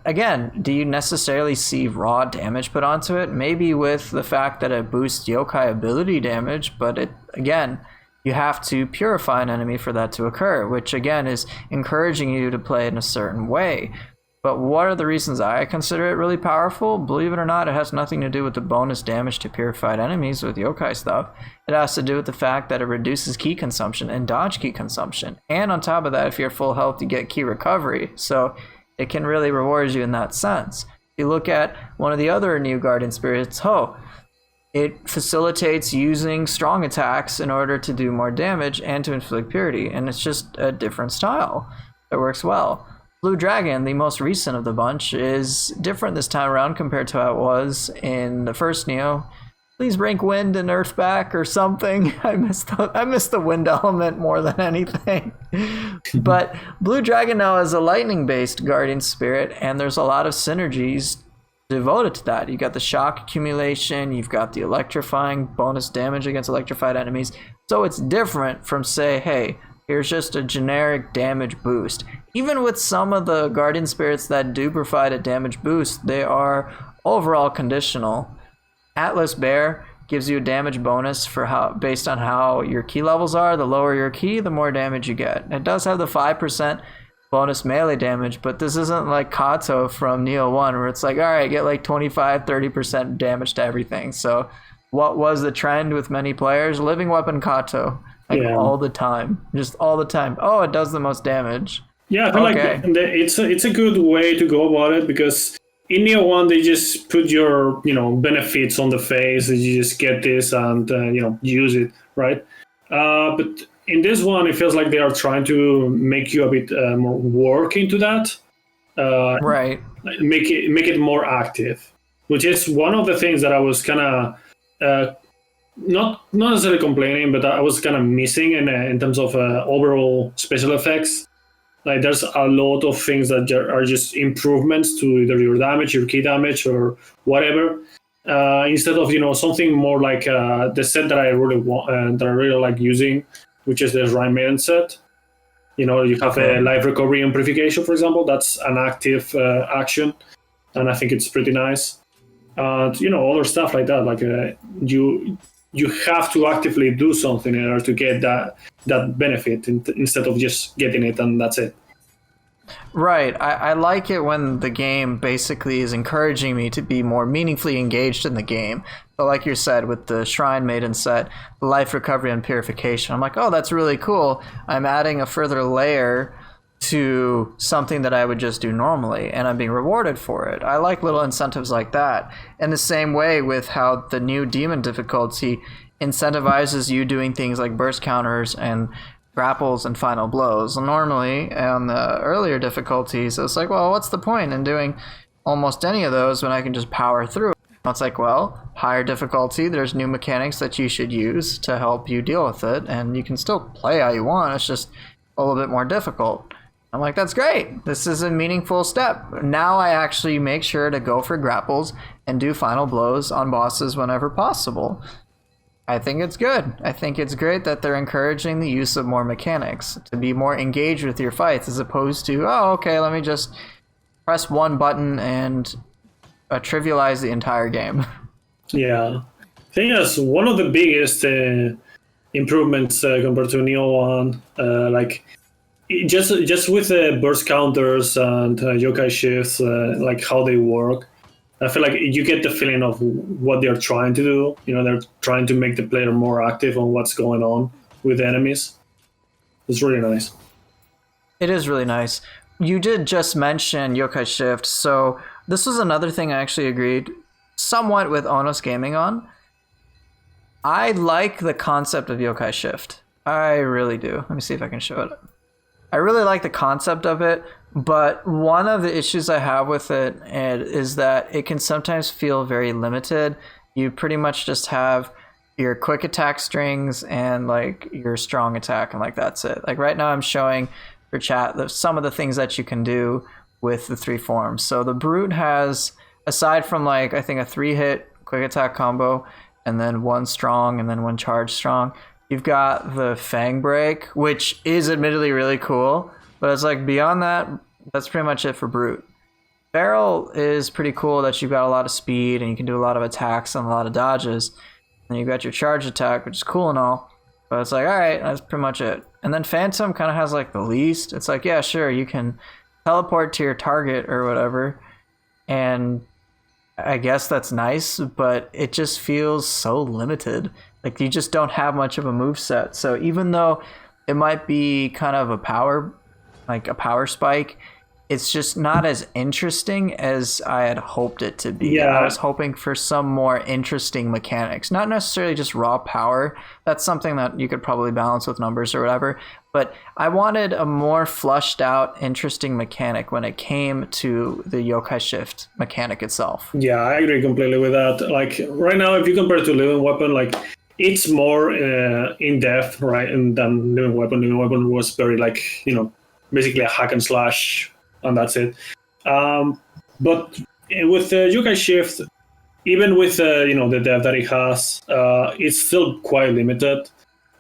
Again, do you necessarily see raw damage put onto it? Maybe with the fact that it boosts yokai ability damage, but you have to purify an enemy for that to occur, which again is encouraging you to play in a certain way. But what are the reasons I consider it really powerful? Believe it or not, it has nothing to do with the bonus damage to purified enemies with yokai stuff. It has to do with the fact that it reduces ki consumption and dodge ki consumption. And on top of that, if you're full health, you get ki recovery. So it can really reward you in that sense. If you look at one of the other new Guardian Spirits, it facilitates using strong attacks in order to do more damage and to inflict purity. And it's just a different style that works well. Blue Dragon, the most recent of the bunch, is different this time around compared to how it was in the first Nioh. please bring wind and earth back or something. I miss the wind element more than anything. But Blue Dragon now is a lightning-based guardian spirit, and there's a lot of synergies devoted to that. You got the shock accumulation, you've got the electrifying bonus damage against electrified enemies. So it's different from, say, hey, here's just a generic damage boost. Even with some of the guardian spirits that do provide a damage boost, they are overall conditional. Atlas Bear gives you a damage bonus for based on how your key levels are. The lower your key, the more damage you get. It does have the 5% bonus melee damage, but this isn't like Kato from Nioh 1 where it's like, all right, get like 25-30% damage to everything. So what was the trend with many players? Living weapon Kato, like all the time, just all the time. Oh, it does the most damage. Yeah, I feel like it's a good way to go about it, because in Nioh 1 they just put your benefits on the face, and you just get this and use it, right? But in this one, it feels like they are trying to make you a bit more work into that, right? Make it more active, which is one of the things that I was kind of not necessarily complaining, but I was kind of missing in terms of overall special effects. Like there's a lot of things that are just improvements to either your damage, your key damage, or whatever. Instead of something more like the set that I really want, that I really like using, which is the Rhine Maiden set. You have a life recovery and purification, for example. That's an active action, and I think it's pretty nice. Other stuff like that, like you have to actively do something in order to get that benefit instead of just getting it and that's it. Right. I like it when the game basically is encouraging me to be more meaningfully engaged in the game. But like you said, with the Shrine Maiden set, life recovery and purification, I'm like, oh, that's really cool. I'm adding a further layer to something that I would just do normally, and I'm being rewarded for it. I like little incentives like that. In the same way with how the new demon difficulty incentivizes you doing things like burst counters and grapples and final blows. Normally, on the earlier difficulties, it's like, well, what's the point in doing almost any of those when I can just power through it? It's like, well, higher difficulty, there's new mechanics that you should use to help you deal with it, and you can still play how you want, it's just a little bit more difficult. I'm like, that's great. This is a meaningful step. Now I actually make sure to go for grapples and do final blows on bosses whenever possible. I think it's good. I think it's great that they're encouraging the use of more mechanics to be more engaged with your fights, as opposed to, oh, okay, let me just press one button and trivialize the entire game. Yeah. I think that's one of the biggest improvements compared to Nioh 1. Like, just with burst counters and Yokai Shifts, like how they work, I feel like you get the feeling of what they're trying to do. They're trying to make the player more active on what's going on with the enemies. It's really nice. It is really nice. You did just mention Yokai Shift, so this was another thing I actually agreed somewhat with Onos Gaming on. I like the concept of Yokai Shift. I really do. Let me see if I can show it. I really like the concept of it, but one of the issues I have with it is that it can sometimes feel very limited. You pretty much just have your quick attack strings and like your strong attack, and like that's it. Like right now I'm showing for chat some of the things that you can do with the three forms. So the Brute has, aside from like I think a 3-hit quick attack combo and then one strong and then one charge strong, you've got the Fang Break, which is admittedly really cool, but it's like beyond that, that's pretty much it for Brute. Barrel is pretty cool that you've got a lot of speed and you can do a lot of attacks and a lot of dodges. And you've got your charge attack, which is cool and all, but it's like, all right, that's pretty much it. And then Phantom kind of has like the least. It's like, yeah, sure, you can teleport to your target or whatever, and I guess that's nice, but it just feels so limited. Like you just don't have much of a move set. So even though it might be kind of a power spike, it's just not as interesting as I had hoped it to be. Yeah. I was hoping for some more interesting mechanics, not necessarily just raw power. That's something that you could probably balance with numbers or whatever. But I wanted a more flushed out, interesting mechanic when it came to the Yokai Shift mechanic itself. Yeah, I agree completely with that. Like right now, if you compare it to Living Weapon, like it's more in depth, right? And than Living Weapon. Living Weapon was very like, basically a hack and slash, and that's it. But with Yokai Shift, even with the depth that it has, it's still quite limited.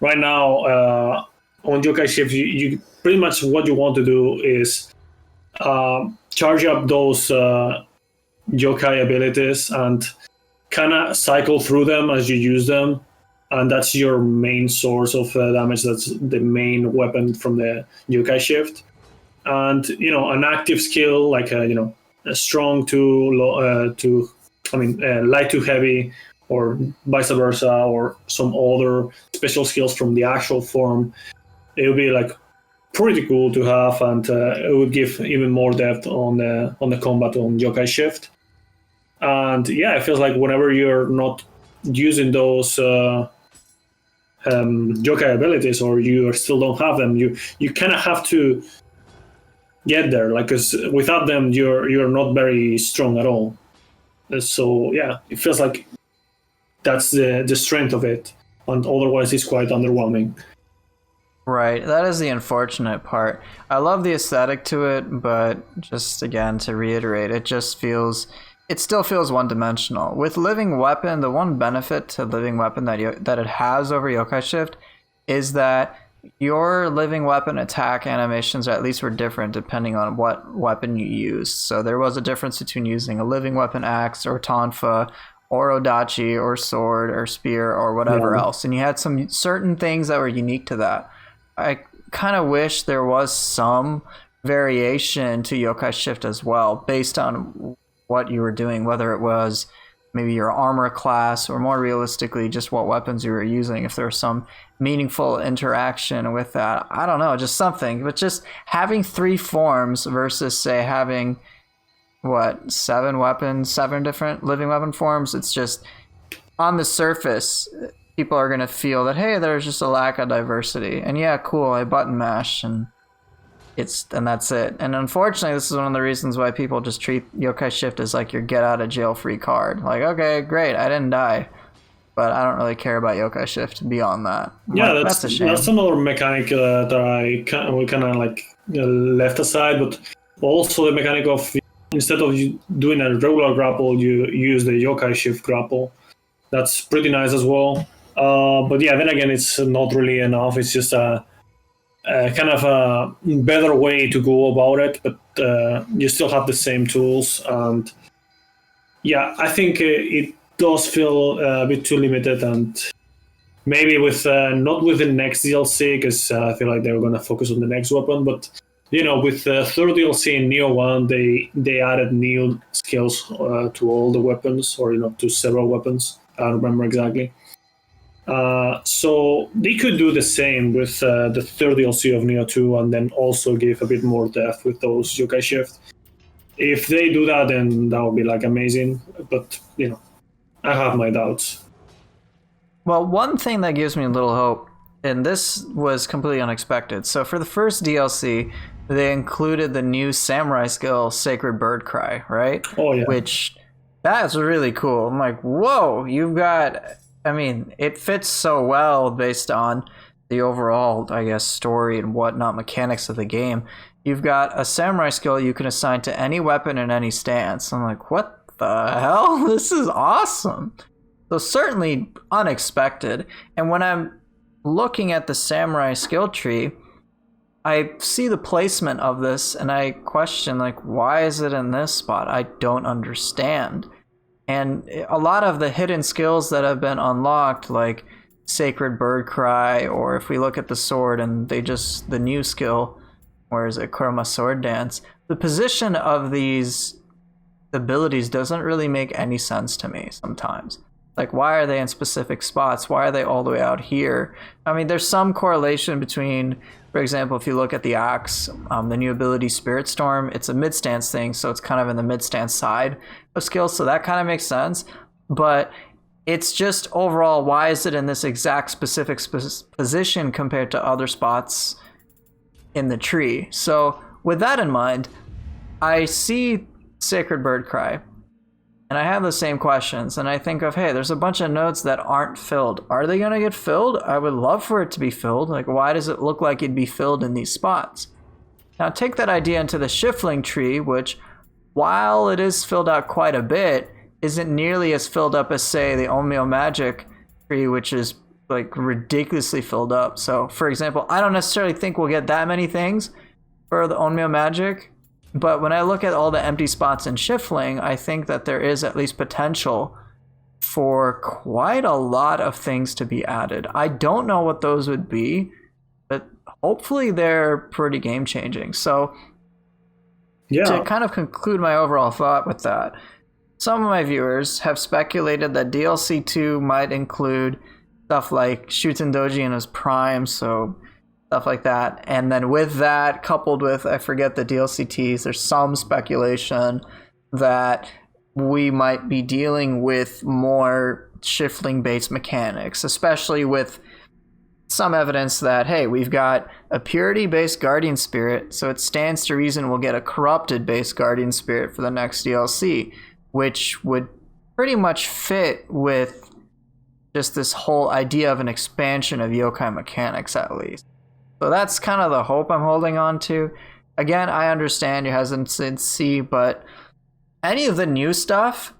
Right now, on Yokai Shift, you pretty much what you want to do is charge up those yokai abilities and kind of cycle through them as you use them, and that's your main source of damage. That's the main weapon from the Yokai Shift. And an active skill like a strong to light to heavy, or vice versa, or some other special skills from the actual form, it would be like pretty cool to have, and it would give even more depth on the combat on Yokai Shift. And yeah, it feels like whenever you're not using those yokai abilities, or you still don't have them, you kind of have to get there, like, because without them you're not very strong at all. So yeah, it feels like that's the strength of it, and otherwise it's quite underwhelming. Right, that is the unfortunate part. I love the aesthetic to it, but just again to reiterate, it still feels one-dimensional. With Living Weapon, the one benefit to Living Weapon that it has over Yokai Shift is that your Living Weapon attack animations at least were different depending on what weapon you used. So there was a difference between using a Living Weapon axe or tonfa or odachi or sword or spear or whatever else. And you had some certain things that were unique to that. I kind of wish there was some variation to Yokai Shift as well, based on what you were doing, whether it was maybe your armor class, or more realistically, just what weapons you were using. If there was some meaningful interaction with that, I don't know, just something. But just having 3 forms versus, say, having, 7 different Living Weapon forms, it's just, on the surface, people are going to feel that, hey, there's just a lack of diversity. And yeah, cool, I button mash, and that's it. And unfortunately, this is one of the reasons why people just treat Yokai Shift as like your get out of jail free card. Like, okay, great, I didn't die, but I don't really care about Yokai Shift beyond that. Yeah, like, that's a shame. That's another mechanic that we kind of like left aside. But also the mechanic of, instead of you doing a regular grapple, you use the Yokai Shift grapple. That's pretty nice as well. But yeah, then again, it's not really enough. It's just a kind of a better way to go about it, but you still have the same tools. And yeah, I think it does feel a bit too limited, and maybe with not with the next DLC, because I feel like they're going to focus on the next weapon, but with the third DLC in Nioh 1, they added new skills to all the weapons, or to several weapons. I don't remember exactly. So they could do the same with the third DLC of Nioh 2, and then also give a bit more depth with those Yokai Shift. If they do that, then that would be like amazing. But I have my doubts. Well, one thing that gives me a little hope, and this was completely unexpected. So for the first DLC, they included the new samurai skill, Sacred Bird Cry, right? Oh yeah. Which, that's really cool. I'm like, whoa, you've got... I mean, it fits so well based on the overall, I guess, story and whatnot, mechanics of the game. You've got a samurai skill you can assign to any weapon in any stance. I'm like, what the hell? This is awesome. So certainly unexpected. And when I'm looking at the samurai skill tree, I see the placement of this and I question, like, why is it in this spot? I don't understand. And a lot of the hidden skills that have been unlocked, like Sacred Bird Cry, or if we look at the sword and the new skill, where is it, Kurama Sword Dance, the position of these abilities doesn't really make any sense to me sometimes. Like, why are they in specific spots? Why are they all the way out here? I mean, there's some correlation between, for example, if you look at the axe, the new ability Spirit Storm, it's a mid-stance thing, so it's kind of in the mid-stance side of skills, so that kind of makes sense. But it's just overall, why is it in this exact specific position compared to other spots in the tree? So with that in mind, I see Sacred Bird Cry, and I have the same questions, and I think of, hey, there's a bunch of nodes that aren't filled. Are they going to get filled? I would love for it to be filled. Like, why does it look like it'd be filled in these spots? Now, take that idea into the Shiftling tree, which, while it is filled out quite a bit, isn't nearly as filled up as, say, the Onmyo Magic tree, which is, like, ridiculously filled up. So, for example, I don't necessarily think we'll get that many things for the Onmyo Magic, but when I look at all the empty spots in Shiftling, I think that there is at least potential for quite a lot of things to be added. I don't know what those would be, but hopefully they're pretty game-changing. So to kind of conclude my overall thought with that, some of my viewers have speculated that DLC 2 might include stuff like Shuten Doji in his prime, so stuff like that. And then with that, coupled with, I forget the DLC tease, there's some speculation that we might be dealing with more Shiftling-based mechanics, especially with some evidence that, hey, we've got a Purity-based Guardian Spirit, so it stands to reason we'll get a Corrupted-based Guardian Spirit for the next DLC, which would pretty much fit with just this whole idea of an expansion of yokai mechanics, at least. So that's kind of the hope I'm holding on to. Again, I understand your hesitancy, but any of the new stuff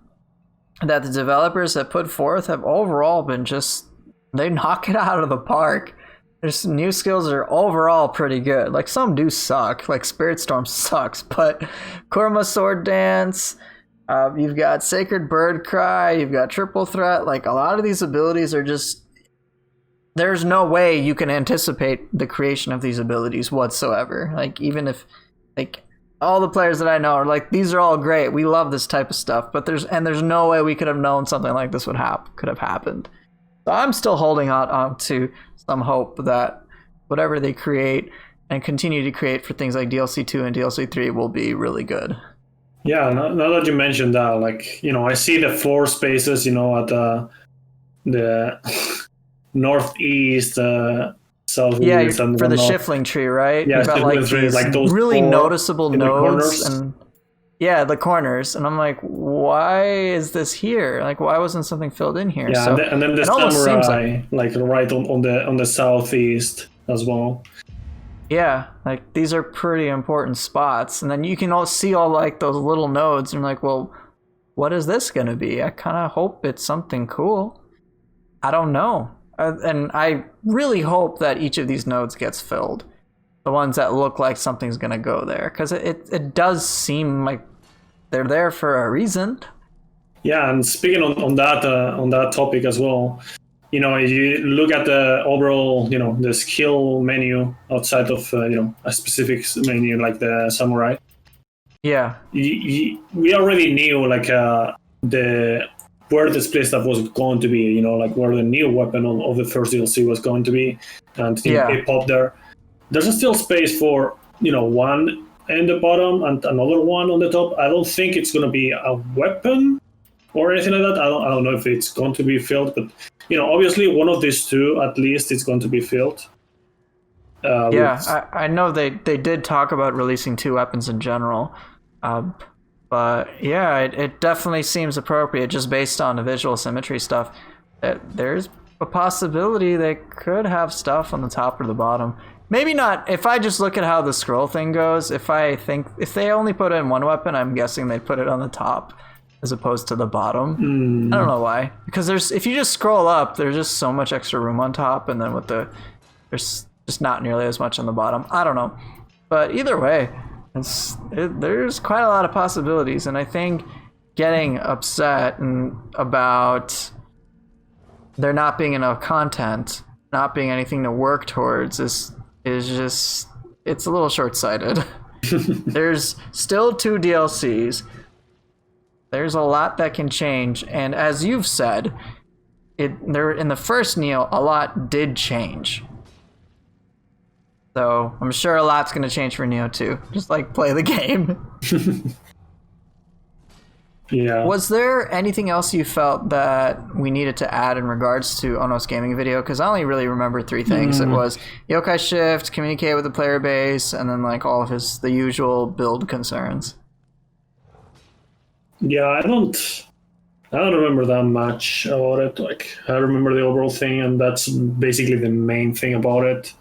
that the developers have put forth have overall been just, they knock it out of the park. There's some new skills that are overall pretty good. Like, some do suck, like Spirit Storm sucks, but Kurma Sword Dance, you've got Sacred Bird Cry, you've got Triple Threat, like a lot of these abilities are just, there's no way you can anticipate the creation of these abilities whatsoever. Like, even if, like, all the players that I know are like, these are all great, we love this type of stuff, but there's no way we could have known something like this could have happened. So I'm still holding on to some hope that whatever they create and continue to create for things like DLC 2 and DLC 3 will be really good. Yeah, now that you mentioned that, like, you know, I see the 4 spaces, you know, at the northeast, southeast. Yeah, and for the Shiftling tree, right? Yeah, you've got like these like those really noticeable nodes, the and yeah, the corners. And I'm like, why is this here? Like, why wasn't something filled in here? Yeah, so, and then the samurai, like right on the southeast as well. Yeah, like these are pretty important spots, and then you can all see all like those little nodes, and you're like, well, what is this gonna be? I kind of hope it's something cool. I don't know. And I really hope that each of these nodes gets filled. The ones that look like something's going to go there. Because it does seem like they're there for a reason. Yeah, and speaking on that topic as well, you know, if you look at the overall, you know, the skill menu outside of, you know, a specific menu like the samurai. Yeah. We already knew, like, where this place that was going to be, you know, like where the new weapon of the first DLC was going to be, and it popped there. There's still space for, you know, one in the bottom and another one on the top. I don't think it's going to be a weapon or anything like that. I don't know if it's going to be filled, but, you know, obviously one of these two at least is going to be filled. I know they did talk about releasing 2 weapons in general. But yeah, it definitely seems appropriate just based on the visual symmetry stuff. There's a possibility they could have stuff on the top or the bottom. Maybe not. If I just look at how the scroll thing goes, if they only put in one weapon, I'm guessing they'd put it on the top as opposed to the bottom. I don't know why. Because if you just scroll up, there's just so much extra room on top, and then there's just not nearly as much on the bottom. I don't know. But either way, there's quite a lot of possibilities, and I think getting upset about there not being enough content, not being anything to work towards is just, it's a little short-sighted. There's still 2 DLCs. There's a lot that can change, and as you've said, there in the first Nioh, a lot did change. So I'm sure a lot's going to change for Nioh 2. Just like play the game. Yeah. Was there anything else you felt that we needed to add in regards to Onos Gaming video? Because I only really remember 3 things. It was Yokai Shift, communicate with the player base, and then like all of the usual build concerns. Yeah, I don't remember that much about it. Like, I remember the overall thing, and that's basically the main thing about it.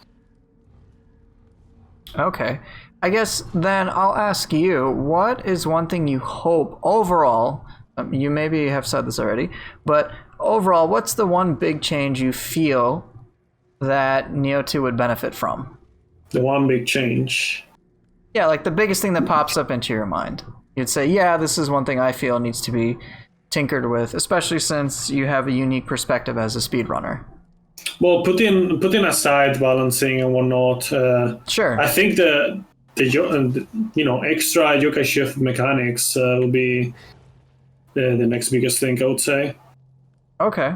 Okay. I guess then I'll ask you, what is one thing you hope overall, you maybe have said this already, but overall, what's the one big change you feel that Nioh 2 would benefit from? The one big change? Yeah, like the biggest thing that pops up into your mind. You'd say, yeah, this is one thing I feel needs to be tinkered with, especially since you have a unique perspective as a speedrunner. Well, putting aside balancing and whatnot, sure. I think the extra Yokai Shift mechanics will be the next biggest thing, I would say. Okay.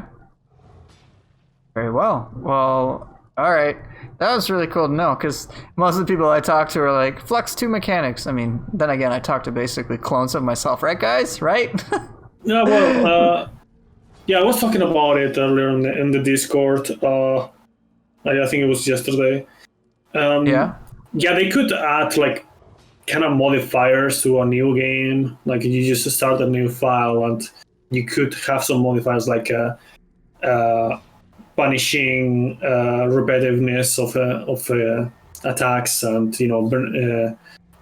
Very well. Well, all right. That was really cool to know, because most of the people I talk to are like, Flux 2 mechanics. I mean, then again, I talk to basically clones of myself, right, guys? Right? Yeah, well, I was talking about it earlier in the Discord. I think it was yesterday. Yeah. Yeah, they could add like kind of modifiers to a new game. Like you just start a new file, and you could have some modifiers like punishing repetitiveness of attacks, and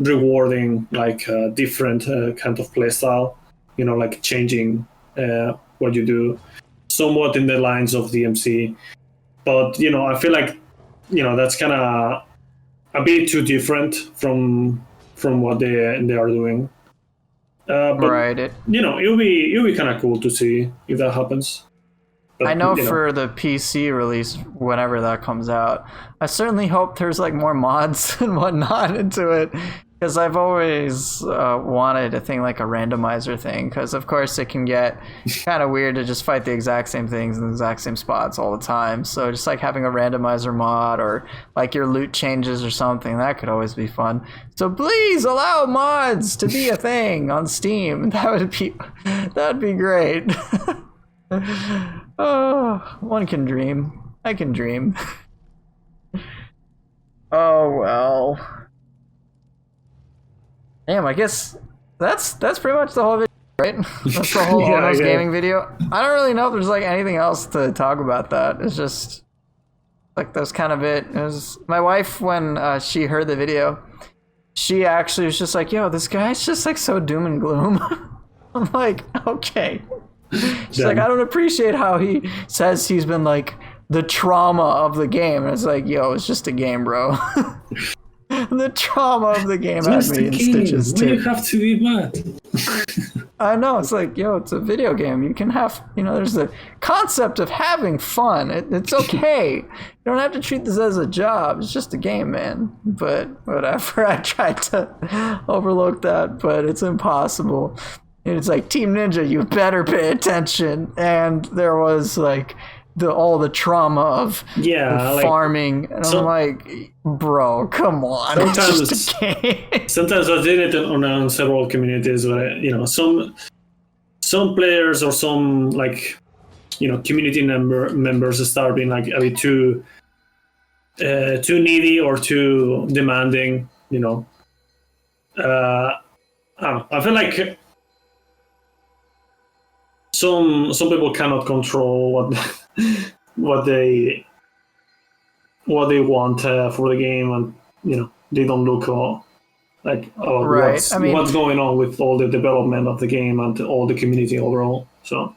rewarding like a different kind of playstyle. Like changing what you do, somewhat in the lines of DMC. But I feel like that's kind of a bit too different from what they are doing. But right. it'll be kind of cool to see if that happens. But, I know for the PC release, whenever that comes out, I certainly hope there's like more mods and whatnot into it, because I've always wanted a thing like a randomizer thing, because of course it can get kind of weird to just fight the exact same things in the exact same spots all the time. So just like having a randomizer mod, or like your loot changes or something, that could always be fun. So please allow mods to be a thing on Steam. That'd be great. Oh, one can dream. I can dream. Oh well. Damn, I guess that's pretty much the whole video, right? That's the whole Onos Gaming video. I don't really know if there's like anything else to talk about that. It's just like that's kind of it. It was my wife, when she heard the video, she actually was just like, yo, this guy's just like so doom and gloom. I'm like, okay. She's like, I don't appreciate how he says he's been like the trauma of the game. And it's like, yo, it's just a game, bro. The trauma of the game had me in stitches too. Why you have to be mad? I know, it's like, yo, it's a video game. You can have, there's the concept of having fun. It's okay. You don't have to treat this as a job. It's just a game, man. But whatever. I tried to overlook that, but it's impossible. And it's like, Team Ninja, you better pay attention. And there was like all the trauma of farming, and I'm like, bro, come on. Sometimes it's just a game. Sometimes I did it on several communities where some players or some community members start being like a bit too needy or too demanding. I don't know. I feel like some people cannot control what they want for the game, and they don't look like what's going on with all the development of the game and all the community overall. So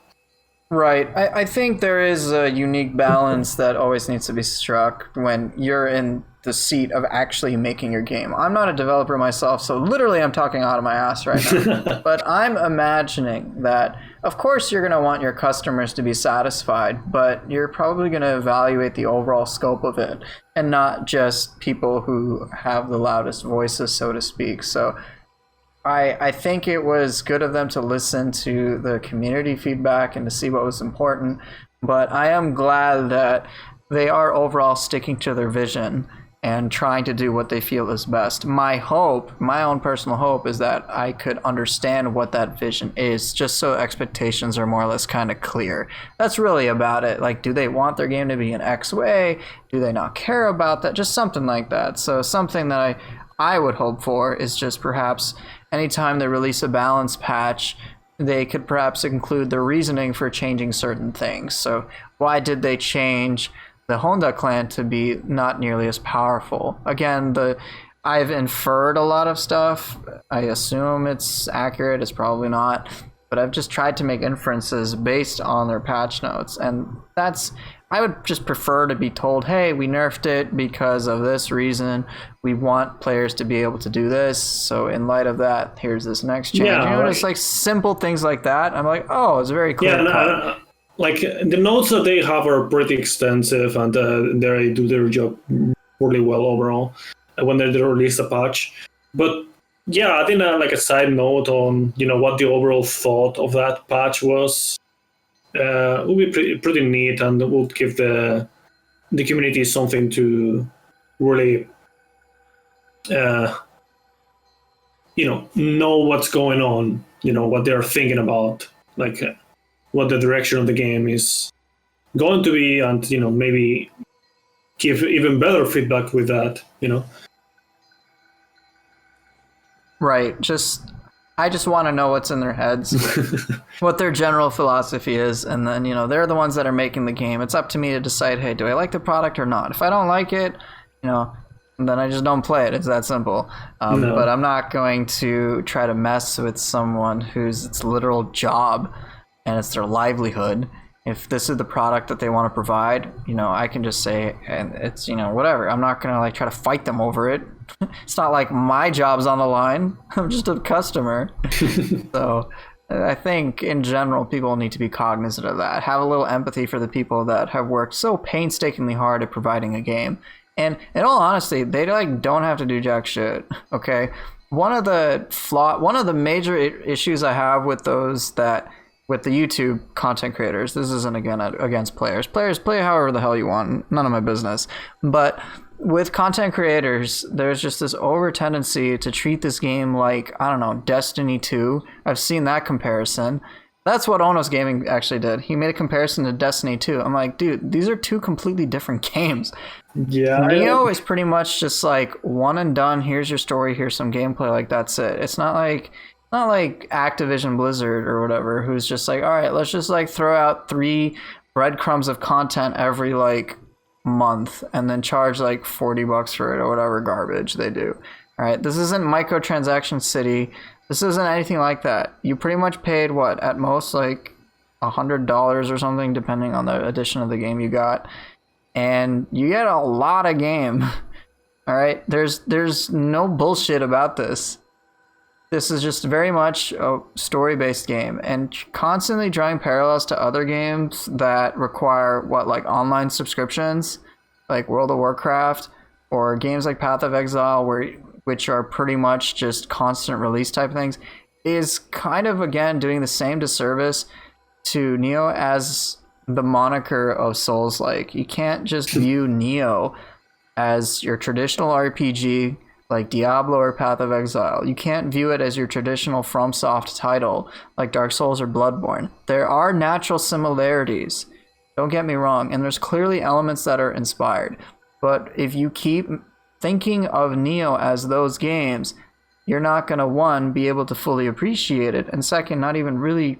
right, I think there is a unique balance that always needs to be struck when you're in the seat of actually making your game. I'm not a developer myself, so literally I'm talking out of my ass right now. But I'm imagining that, of course, you're going to want your customers to be satisfied, but you're probably going to evaluate the overall scope of it, and not just people who have the loudest voices, so to speak. So I think it was good of them to listen to the community feedback and to see what was important. But I am glad that they are overall sticking to their vision and trying to do what they feel is best. My hope, my own personal hope, is that I could understand what that vision is, just so expectations are more or less kind of clear. That's really about it. Like, do they want their game to be an X way? Do they not care about that? Just something like that. So something that I would hope for is just perhaps anytime they release a balance patch, they could perhaps include the reasoning for changing certain things. So why did they change the Honda clan to be not nearly as powerful? Again, I've inferred a lot of stuff. I assume it's accurate. It's probably not. But I've just tried to make inferences based on their patch notes. And I would just prefer to be told, hey, we nerfed it because of this reason. We want players to be able to do this. So in light of that, here's this next change. Yeah, just like simple things like that. I'm like, oh, it's very clear. Yeah, like the notes that they have are pretty extensive, and they do their job really well overall when they release a patch. But yeah, I think like a side note on what the overall thought of that patch was would be pretty neat, and would give the community something to really know what's going on, what they're thinking about, like what the direction of the game is going to be, and maybe give even better feedback with that. Right. I just want to know what's in their heads, what their general philosophy is, and then they're the ones that are making the game. It's up to me to decide, hey, do I like the product or not? If I don't like it, then I just don't play it. It's that simple. No. But I'm not going to try to mess with someone whose it's literal job and it's their livelihood. If this is the product that they want to provide, I can just say, and it's, whatever. I'm not going to try to fight them over it. It's not like my job's on the line. I'm just a customer. So I think in general, people need to be cognizant of that. Have a little empathy for the people that have worked so painstakingly hard at providing a game. And in all honesty, they don't have to do jack shit. Okay. One of the major issues I have with with the YouTube content creators, this isn't again against players. Players play however the hell you want. None of my business. But with content creators, there's just this over tendency to treat this game like, I don't know, Destiny 2. I've seen that comparison. That's what Onos Gaming actually did. He made a comparison to Destiny 2. I'm like, dude, these are two completely different games. Yeah. Nioh is pretty much just like one and done. Here's your story. Here's some gameplay. Like, that's it. It's not like Activision Blizzard or whatever, who's just like, all right, let's just throw out 3 breadcrumbs of content every month and then charge $40 for it or whatever garbage they do. All right, this isn't microtransaction city. This isn't anything like that. You pretty much paid at most $100 or something, depending on the edition of the game you got, and you get a lot of game. All right, there's no bullshit about this. This is just very much a story-based game, and constantly drawing parallels to other games that require online subscriptions, like World of Warcraft, or games like Path of Exile, which are pretty much just constant release type things, is kind of again doing the same disservice to Nioh as the moniker of Souls-like. You can't just view Nioh as your traditional RPG like Diablo or Path of Exile. You can't view it as your traditional FromSoft title like Dark Souls or Bloodborne. There are natural similarities, don't get me wrong, and there's clearly elements that are inspired. But if you keep thinking of Nioh as those games, you're not going to, one, be able to fully appreciate it, and second, not even really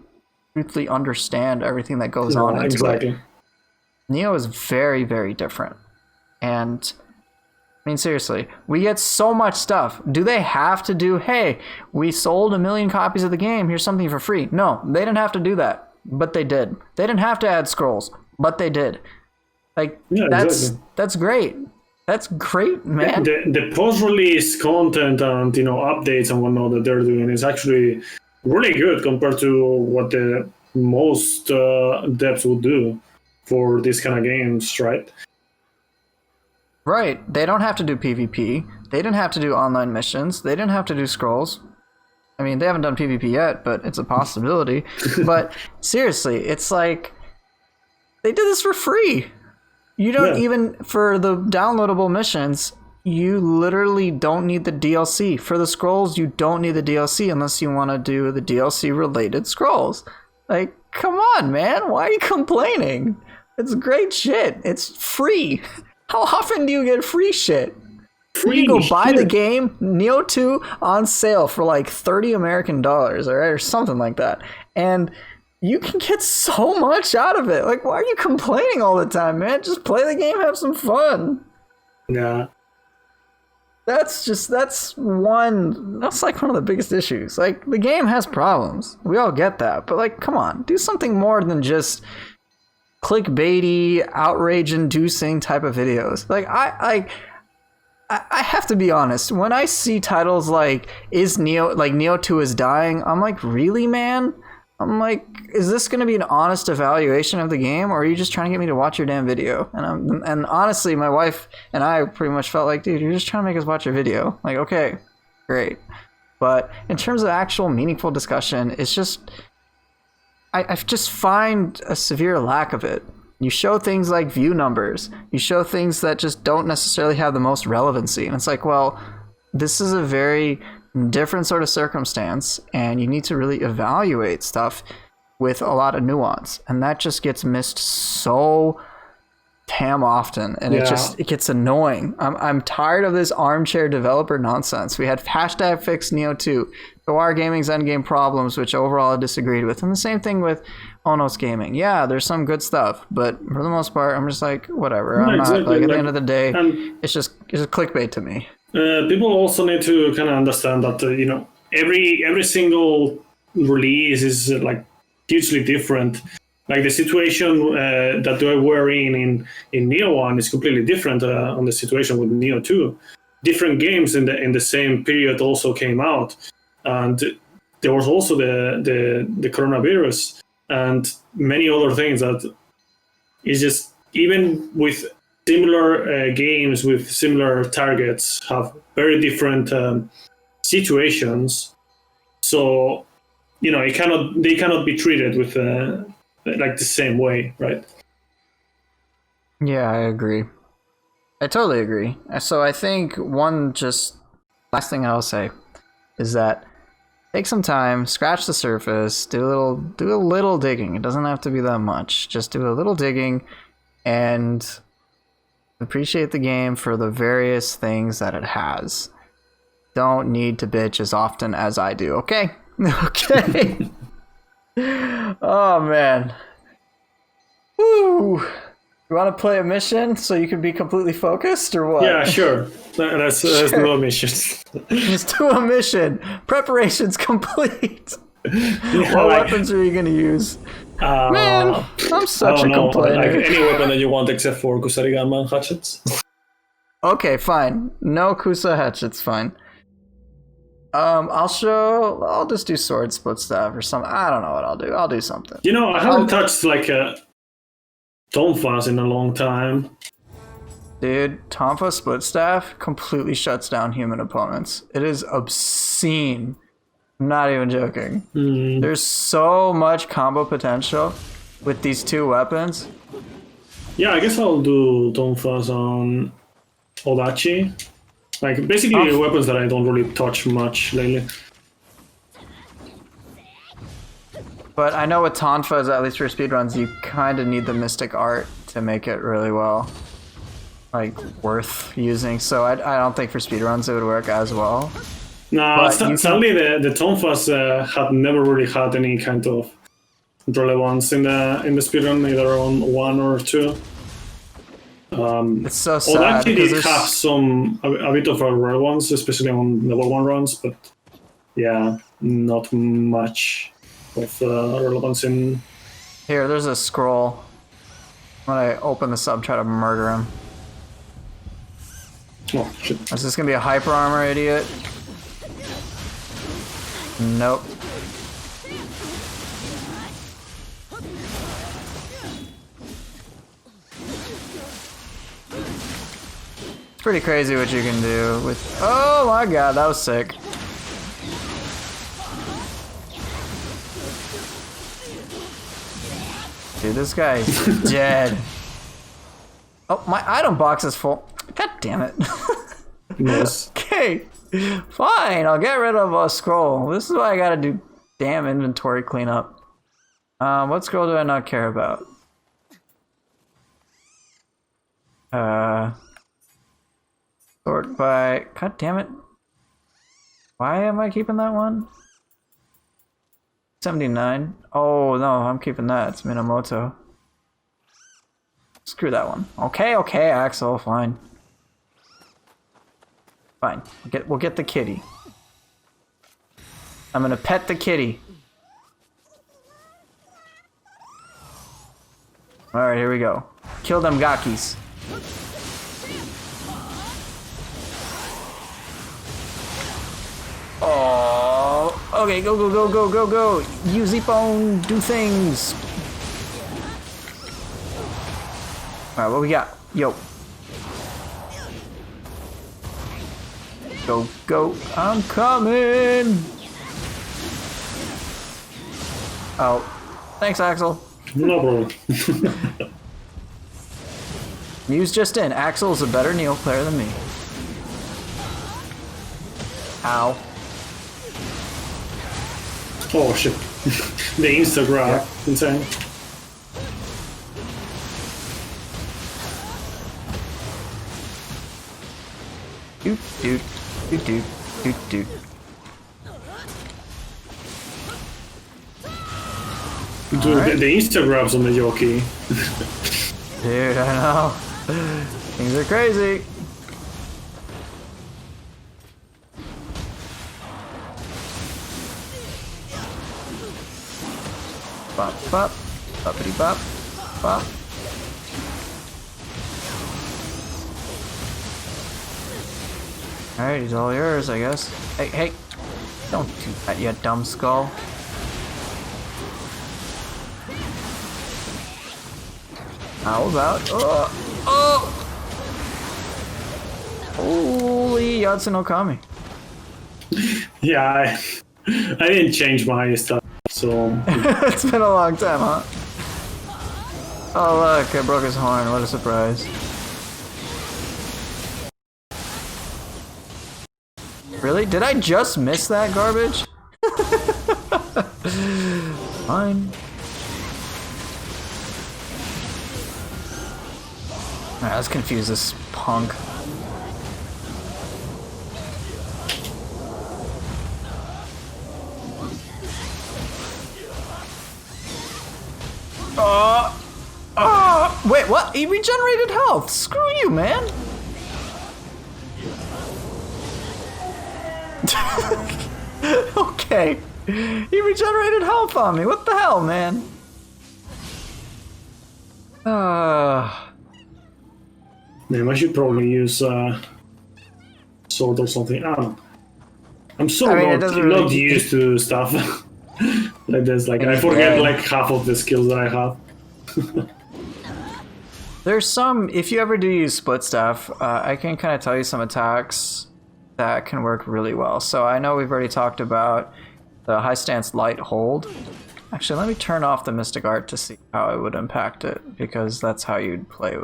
truthfully understand everything that goes on into it. Nioh is very, very different. And I mean, seriously, we get so much stuff. Do they have to do, hey, we sold 1 million copies of the game, here's something for free? No, they didn't have to do that, but they did. They didn't have to add scrolls, but they did. That's great. That's great, man. The post-release content and updates and whatnot that they're doing is actually really good compared to what the most devs would do for these kind of games, right? Right. They don't have to do PvP. They didn't have to do online missions. They didn't have to do scrolls. I mean, they haven't done PvP yet, but it's a possibility. But seriously, it's They did this for free. You don't even, for the downloadable missions, you literally don't need the DLC. For the scrolls, you don't need the DLC unless you want to do the DLC related scrolls. Like, come on, man. Why are you complaining? It's great shit. It's free. How often do you get free shit? Free You can go buy shit. the game, Nioh 2, on sale for like $30 American, all right, or something like that. And you can get so much out of it. Like, why are you complaining all the time, man? Just play the game, have some fun. Yeah. That's like one of the biggest issues. Like, the game has problems. We all get that. But, like, come on. Do something more than just clickbaity, outrage-inducing type of videos. Like, I have to be honest. When I see titles like, Nioh 2 is dying, I'm like, really, man? I'm like, is this going to be an honest evaluation of the game, or are you just trying to get me to watch your damn video? And honestly, my wife and I pretty much felt like, dude, you're just trying to make us watch your video. Like, okay, great. But in terms of actual meaningful discussion, it's just, I just find a severe lack of it. You show things like view numbers. You show things that just don't necessarily have the most relevancy. And it's like, well, this is a very different sort of circumstance, and you need to really evaluate stuff with a lot of nuance. And that just gets missed so damn often, and it gets annoying. I'm tired of this armchair developer nonsense. We had hashtag fix Nioh 2, Yokai Gaming's endgame problems, which overall I disagreed with, and the same thing with Onos Gaming. Yeah, there's some good stuff, but for the most part, I'm just like, whatever. I'm not like, at the end of the day, it's just clickbait to me. People also need to kind of understand that every single release is like hugely different. Like the situation that they were in Nioh 1 is completely different on the situation with Nioh 2. Different games in the same period also came out, and there was also the coronavirus and many other things that is just, even with similar games with similar targets, have very different situations. So they cannot be treated with like the same way, right? Yeah, I agree. I totally agree. So I think last thing I'll say is that take some time, scratch the surface, do a little digging. It doesn't have to be that much. Just do a little digging and appreciate the game for the various things that it has. Don't need to bitch as often as I do, okay? Okay. Oh, man. Woo! You want to play a mission so you can be completely focused, or what? Yeah, sure. Let's do a mission. Just do a mission. Preparation's complete. What weapons are you going to use? Man, I'm such a complainer. Like any weapon that you want except for Kusarigama and hatchets. Okay, fine. No Kusa hatchets, fine. I'll just do sword split staff or something. I don't know what I'll do. I'll do something. I haven't touched like a Tonfas in a long time. Dude, Tonfa split staff completely shuts down human opponents. It is obscene. I'm not even joking. There's so much combo potential with these two weapons. Yeah, I guess I'll do Tonfas on Odachi. Like, basically weapons that I don't really touch much lately. But I know with Tonfas, at least for speedruns, you kind of need the mystic art to make it really well, like, worth using. So I don't think for speedruns it would work as well. Nah, sadly the Tonfas had never really had any kind of relevance in the speedrun, either on 1 or 2. It's so sad. Odachi did have a bit of a relevance, especially on level 1 runs, but yeah, not much of relevance in... Here, there's a scroll. When I open this up, try to murder him. Oh, shit. Is this gonna be a hyper armor, idiot? Nope. It's pretty crazy what you can do with... Oh my god, that was sick. Dude, this guy is dead. Oh, my item box is full. God damn it. Nice. Okay, fine. I'll get rid of a scroll. This is why I gotta do damn inventory cleanup. What scroll do I not care about? Sort by. God damn it. Why am I keeping that one? 79. Oh no, I'm keeping that. It's Minamoto. Screw that one. Okay, Axel, fine. Fine. We'll get the kitty. I'm gonna pet the kitty. Alright, here we go. Kill them gakis. Oh, okay, go. Use Ippon, do things. Alright, what we got? Yo. Go. I'm coming. Oh. Thanks, Axel. No problem. News just in. Axel's a better Nioh player than me. Ow. Oh shit. The Instagram. Yeah. Insane. Doot. Dude, right. the Instagrams on the Yokai. Dude, I know. Things are crazy. Bop, boppity bop, bop. Alright, he's all yours, I guess. Hey, don't do that, you dumb skull. How about? Oh! Holy Yatsun Okami. Yeah, I didn't change my stuff, so... It's been a long time, huh? Oh look, I broke his horn, what a surprise. Really? Did I just miss that garbage? Fine. Alright, let's confuse this punk. Wait, what? He regenerated health. Screw you, man. Okay. He regenerated health on me. What the hell, man? Damn, I should probably use sword or something. I don't know. I'm so not really... used to stuff like this. Like I forget like half of the skills that I have. There's some, if you ever do use split staff, I can kind of tell you some attacks that can work really well. So I know we've already talked about the high stance light hold. Actually, let me turn off the Mystic Art to see how it would impact it, because that's how you'd play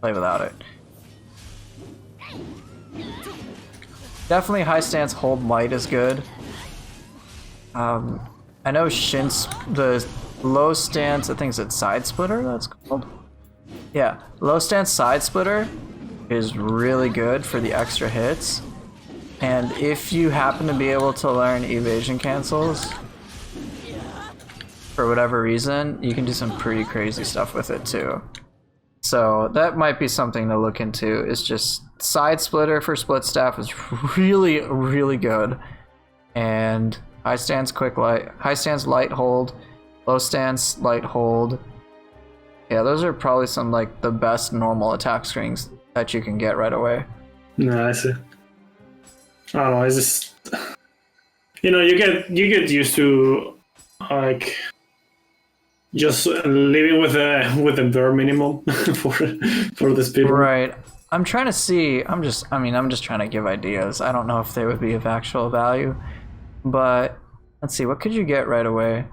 without it. Definitely high stance hold light is good. I know the low stance, I think it's side splitter that's called. Yeah, low stance side splitter is really good for the extra hits. And if you happen to be able to learn evasion cancels, for whatever reason, you can do some pretty crazy stuff with it too. So that might be something to look into, is just side splitter for split staff is really, really good. And high stance light hold, low stance light hold. Yeah, those are probably some like the best normal attack strings that you can get right away. No, I see. I don't know, it's just, you know, you get used to like just living with a bare minimum for the speed. Right. I'm trying to see. I'm just trying to give ideas. I don't know if they would be of actual value, but let's see. What could you get right away?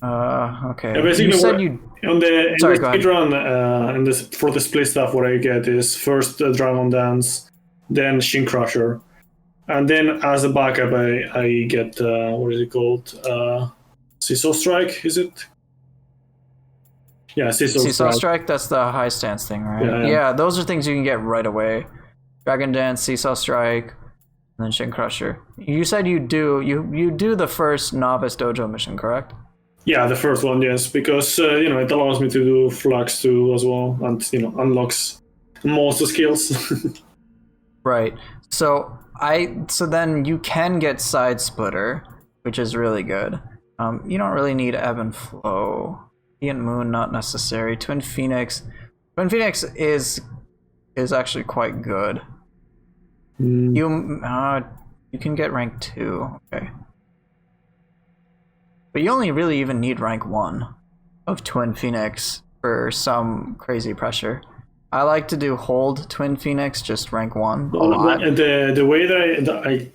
Okay. Yeah, basically, You said you. on the Sorry, go ahead. speedrun, and this for the split stuff, what I get is first Dragon Dance, then Shin Crusher, and then as a backup, I get what is it called? Seesaw Strike, is it? Yeah, Seesaw Strike, that's the high stance thing, right? Yeah, those are things you can get right away. Dragon Dance, Seesaw Strike, and then Shin Crusher. You said you do the first Novice Dojo mission, correct? Yeah, the first one, yes, because it allows me to do Flux too as well, and unlocks most of the skills. Right. So then you can get Side Splitter, which is really good. You don't really need Ebb and Flow. Radiant Moon, not necessary. Twin Phoenix is actually quite good. You can get rank 2, okay. But you only really even need rank 1 of Twin Phoenix for some crazy pressure. I like to do hold Twin Phoenix, just rank 1 a lot. The way that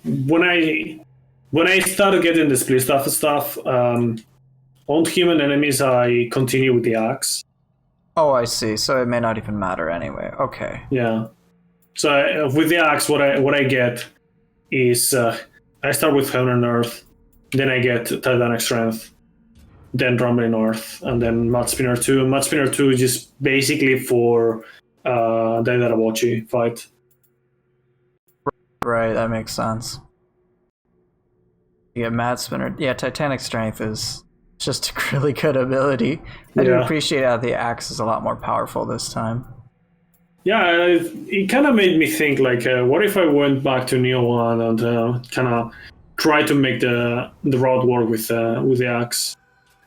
when I started getting the split stuff, on human enemies, I continue with the axe. Oh, I see. So it may not even matter anyway. Okay. Yeah. So with the axe, what I get is I start with Heaven and Earth, then I get Titanic Strength, then Rumbling Earth, and then Mud Spinner 2. Mud Spinner 2 is just basically for the Darabochi fight. Right, that makes sense. You get Mad Spinner. Yeah, Titanic Strength is just a really good ability. I do appreciate how the axe is a lot more powerful this time. Yeah, it kind of made me think, like, what if I went back to Nioh 1 and kind of try to make the route work with the axe?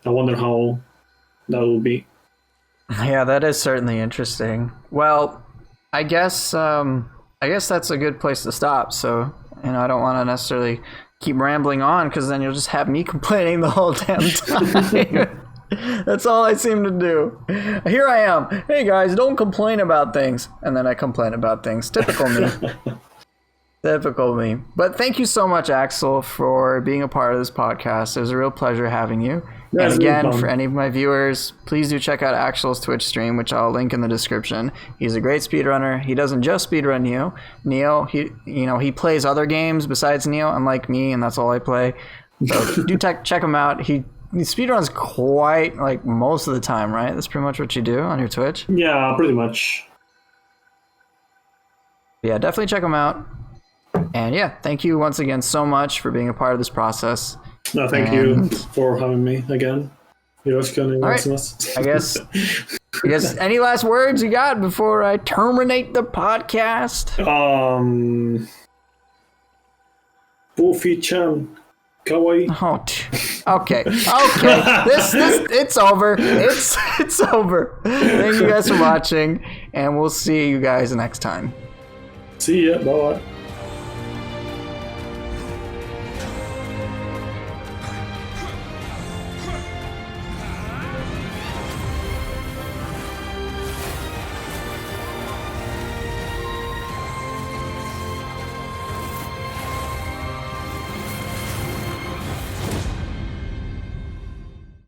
I wonder how that would be. Yeah, that is certainly interesting. Well, I guess that's a good place to stop. So, I don't want to necessarily keep rambling on, because then you'll just have me complaining the whole damn time. That's all I seem to do. Here I am. Hey guys, don't complain about things. And then I complain about things. Typical me. Typical me. But thank you so much, Axel, for being a part of this podcast. It was a real pleasure having you. And again, for any of my viewers, please do check out Axel's Twitch stream, which I'll link in the description. He's a great speedrunner. He doesn't just speedrun Nioh. He plays other games besides Nioh, unlike me, and that's all I play. So do check him out. He speedruns quite, like, most of the time, right? That's pretty much what you do on your Twitch? Yeah, pretty much. Yeah, definitely check him out. And yeah, thank you once again so much for being a part of this process. No, thank you for having me again. All right. I guess any last words you got before I terminate the podcast? Poofy-chan, kawaii. Okay. This it's over. It's over. Thank you guys for watching, and we'll see you guys next time. See ya. Bye.